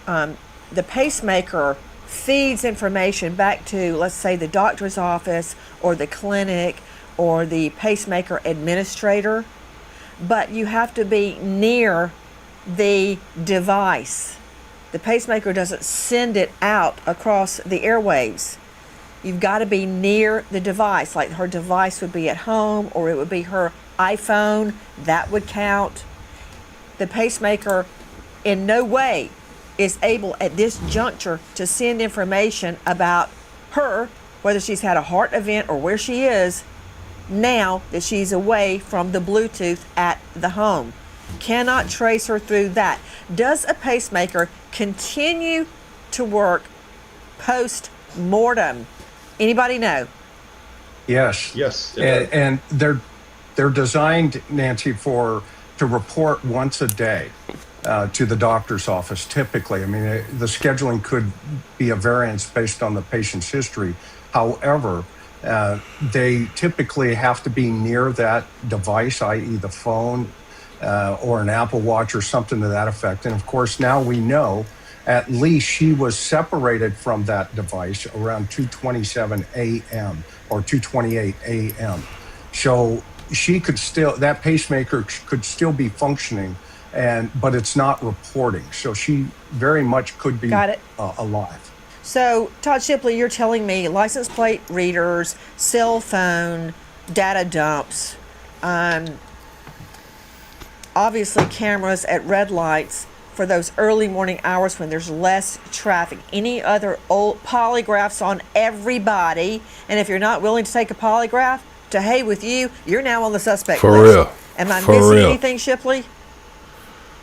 the pacemaker feeds information back to, let's say, the doctor's office or the clinic or the pacemaker administrator, but you have to be near the device. the pacemaker doesn't send it out across the airwaves. You've got to be near the device. Like her device would be at home, or it would be her iPhone. That would count. The pacemaker in no way is able at this juncture to send information about her, whether she's had a heart event or where she is, now that she's away from the Bluetooth at the home. Cannot trace her through that. Does a pacemaker continue to work post-mortem? Anybody know? Yes. Yes. And they're designed, Nancy, to report once a day to the doctor's office, typically. I mean, the scheduling could be a variance based on the patient's history. However, they typically have to be near that device, i.e. the phone or an Apple Watch or something to that effect. And of course, now we know at least she was separated from that device around 2:27 a.m. or 2:28 a.m. So she could still, that pacemaker could still be functioning, but it's not reporting. So she very much could be alive. So, Todd Shipley, you're telling me license plate readers, cell phone, data dumps, obviously cameras at red lights for those early morning hours when there's less traffic. Any other old polygraphs on everybody? And if you're not willing to take a polygraph, to hey with you, you're now on the suspect For list. real. Am I For missing real. anything, Shipley?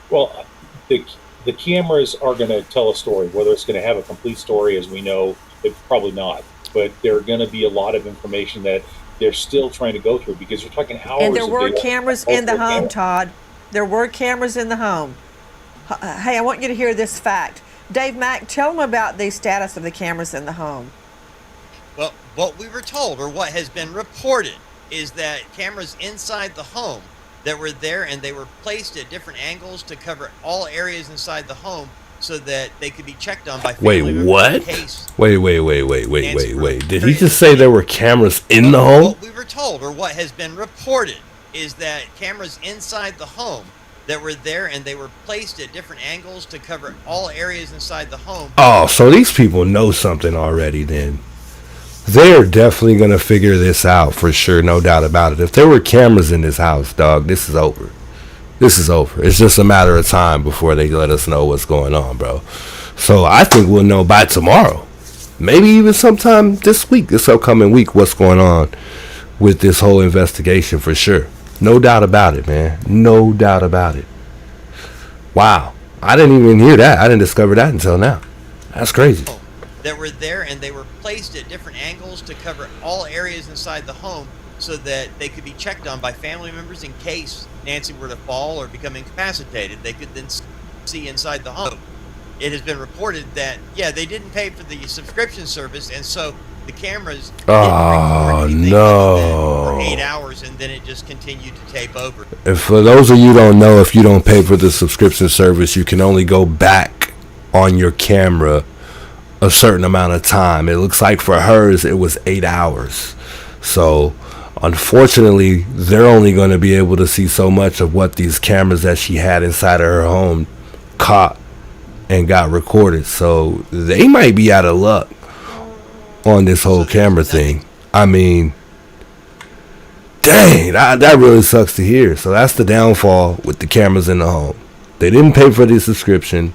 Well, the cameras are going to tell a story. Whether it's going to have a complete story, as we know, it's probably not. But there are going to be a lot of information that they're still trying to go through, because you're talking hours. And there were of data. cameras in the home, Todd. There were cameras in the home. Hey, I want you to hear this fact. Dave Mack, tell them about the status of the cameras in the home. Well, what we were told, or what has been reported, is that cameras inside the home that were there, and they were placed at different angles to cover all areas inside the home so that they could be checked on by family Wait, members what? in case. Wait. Did he just say there were cameras in the home? What we were told, or what has been reported, is that cameras inside the home that were there, and they were placed at different angles to cover all areas inside the home. Oh, so these people know something already then. They're definitely going to figure this out for sure, no doubt about it. If there were cameras in this house, dog, this is over. This is over. It's just a matter of time before they let us know what's going on, bro. So I think we'll know by tomorrow. Maybe even sometime this week, this upcoming week, what's going on with this whole investigation for sure. No doubt about it, man. No doubt about it. Wow. I didn't even hear that. I didn't discover that until now. That's crazy. That were there, and they were placed at different angles to cover all areas inside the home so that they could be checked on by family members in case Nancy were to fall or become incapacitated. They could then see inside the home. It has been reported that, they didn't pay for the subscription service, and so the cameras didn't record anything for 8 hours, and then it just continued to tape over. And for those of you who don't know, if you don't pay for the subscription service, you can only go back on your camera a certain amount of time. It looks like for hers it was 8 hours. So unfortunately, they're only going to be able to see so much of what these cameras that she had inside of her home caught and got recorded. So they might be out of luck on this whole camera thing. I mean, dang, that really sucks to hear. So that's the downfall with the cameras in the home. They didn't pay for the subscription.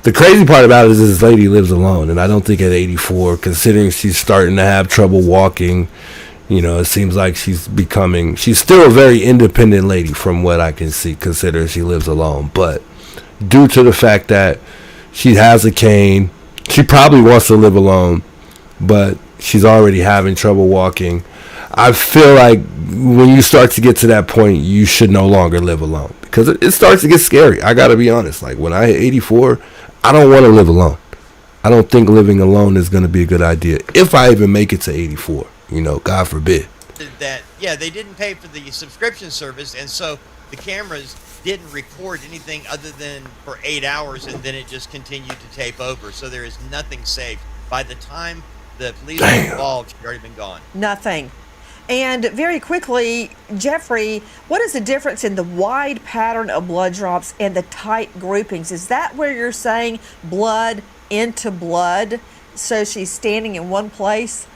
The crazy part about it is this lady lives alone, and I don't think at 84, considering she's starting to have trouble walking, it seems like she's still a very independent lady from what I can see, considering she lives alone. But due to the fact that she has a cane, she probably wants to live alone, but she's already having trouble walking. I feel like when you start to get to that point, you should no longer live alone, because it starts to get scary. I got to be honest. Like when I hit 84, I don't want to live alone. I don't think living alone is going to be a good idea if I even make it to 84. God forbid. That they didn't pay for the subscription service, and so the cameras didn't record anything other than for 8 hours, and then it just continued to tape over. So there is nothing saved. By the time the police were involved, she'd already been gone. Nothing. And very quickly, Jeffrey, what is the difference in the wide pattern of blood drops and the tight groupings? Is that where you're saying blood into blood? So she's standing in one place?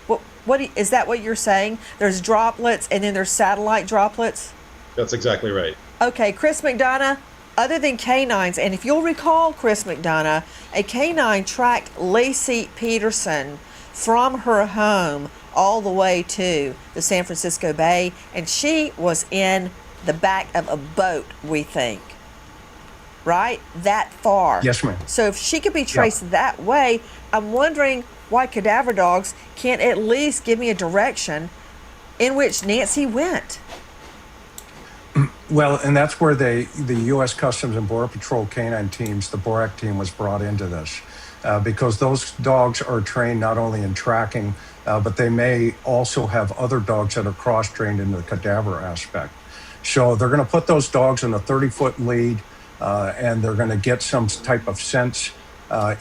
Is that what you're saying? There's droplets and then there's satellite droplets? That's exactly right. Okay, Chris McDonough, other than canines, and if you'll recall, Chris McDonough, a canine tracked Lacey Peterson from her home all the way to the San Francisco Bay, and she was in the back of a boat, we think. Right? That far. Yes, ma'am. So if she could be traced that way, I'm wondering why cadaver dogs can't at least give me a direction in which Nancy went. Well, and that's where the U.S. Customs and Border Patrol canine teams, the BORAC team, was brought into this. Because those dogs are trained not only in tracking, but they may also have other dogs that are cross-trained in the cadaver aspect. So they're going to put those dogs in a 30-foot lead, and they're going to get some type of scents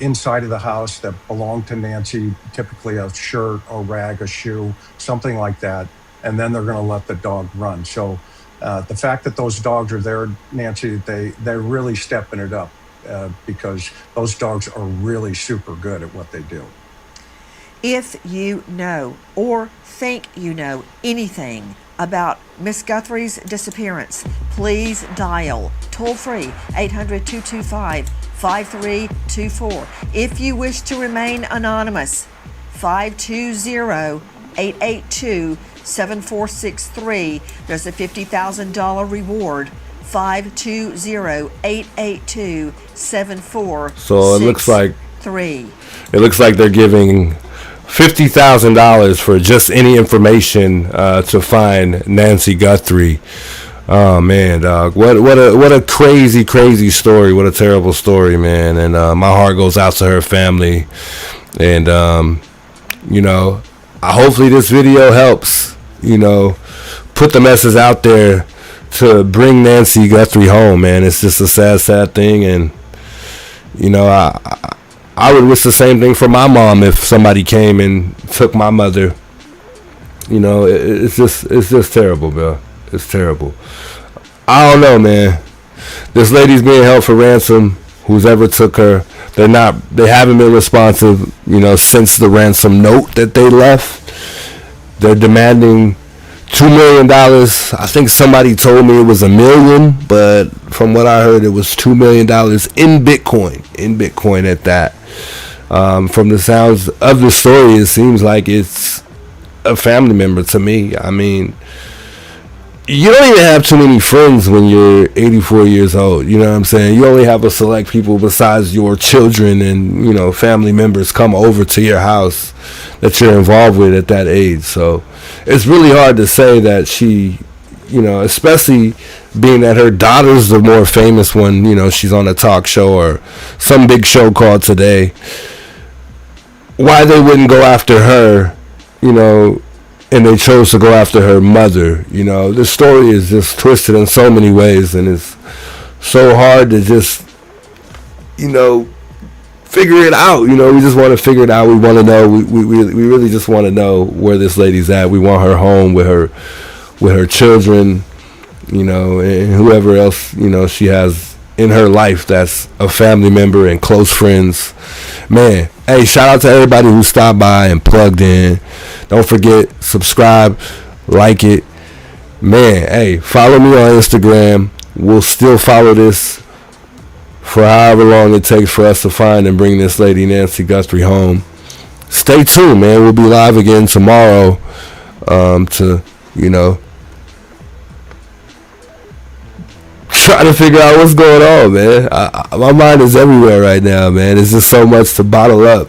inside of the house that belong to Nancy, typically a shirt, a rag, a shoe, something like that, and then they're going to let the dog run. So the fact that those dogs are there, Nancy, they're really stepping it up. Because those dogs are really super good at what they do. If you know or think you know anything about Miss Guthrie's disappearance, please dial toll-free 800-225-5324. If you wish to remain anonymous, 520-882-7463. There's a $50,000 reward. 520-882-7463. So it looks like they're giving $50,000 for just any information to find Nancy Guthrie. Oh man, dog! What a crazy story! What a terrible story, man! And my heart goes out to her family. And hopefully this video helps. Put the message out there to bring Nancy Guthrie home, man. It's just a sad thing, and I would wish the same thing for my mom if somebody came and took my mother. It's just terrible, bro. It's terrible. I don't know, man. This lady's being held for ransom. Who's ever took her, they haven't been responsive, since the ransom note that they left. They're demanding $2 million. I think somebody told me it was $1 million, but from what I heard, it was $2 million in Bitcoin at that. From the sounds of the story, it seems like it's a family member to me. I mean, you don't even have too many friends when you're 84 years old. You know what I'm saying? You only have a select people besides your children and, family members come over to your house that you're involved with at that age. So it's really hard to say that she, especially being that her daughter's the more famous one, she's on a talk show or some big show called Today. Why they wouldn't go after her, and they chose to go after her mother. This story is just twisted in so many ways, and it's so hard to just, figure it out. We just want to figure it out. We want to know. We really just want to know where this lady's at. We want her home with her children, and whoever else, she has in her life that's a family member and close friends. Man, hey, shout out to everybody who stopped by and plugged in. Don't forget, subscribe, like it. Man, hey, follow me on Instagram. We'll still follow this for however long it takes for us to find and bring this lady Nancy Guthrie home. Stay tuned, man. We'll be live again tomorrow to, try to figure out what's going on, man. My mind is everywhere right now, man. It's just so much to bottle up,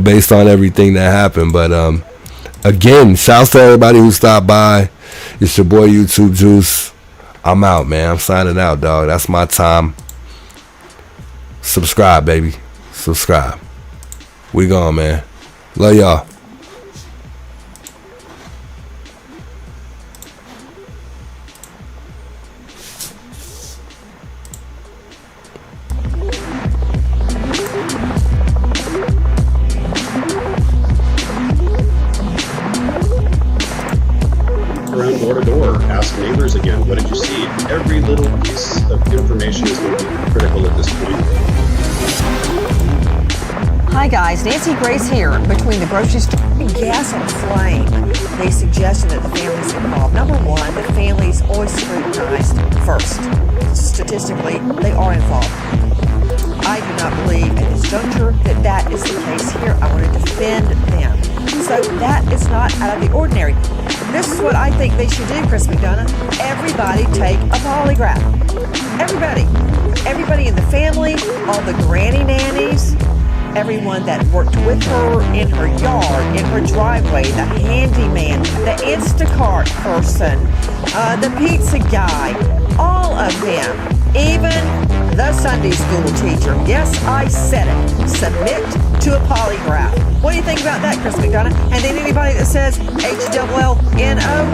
based on everything that happened. But again, shouts to everybody who stopped by. It's your boy YouTube Juice. I'm out, man. I'm signing out, dog. That's my time. Subscribe, baby. Subscribe. We gone, man. Love y'all. around door to door, ask neighbors again, what did you see? Every little piece of information is going to be critical at this point. Hi guys, Nancy Grace here. Between the grocery store and gas on flame, the suggestion that the family's involved. Number one, the family's always scrutinized first. Statistically, they are involved. I do not believe at this juncture that that is the case here. I want to defend them. So that is not out of the ordinary. This is what I think they should do, Chris McDonough. Everybody take a polygraph. Everybody. Everybody in the family, all the granny nannies, everyone that worked with her in her yard, in her driveway, the handyman, the Instacart person, the pizza guy, all of them, even the Sunday school teacher. Yes, I said it. Submit to a polygraph. What do you think about that, Chris McDonough? And then anybody that says HLLNO,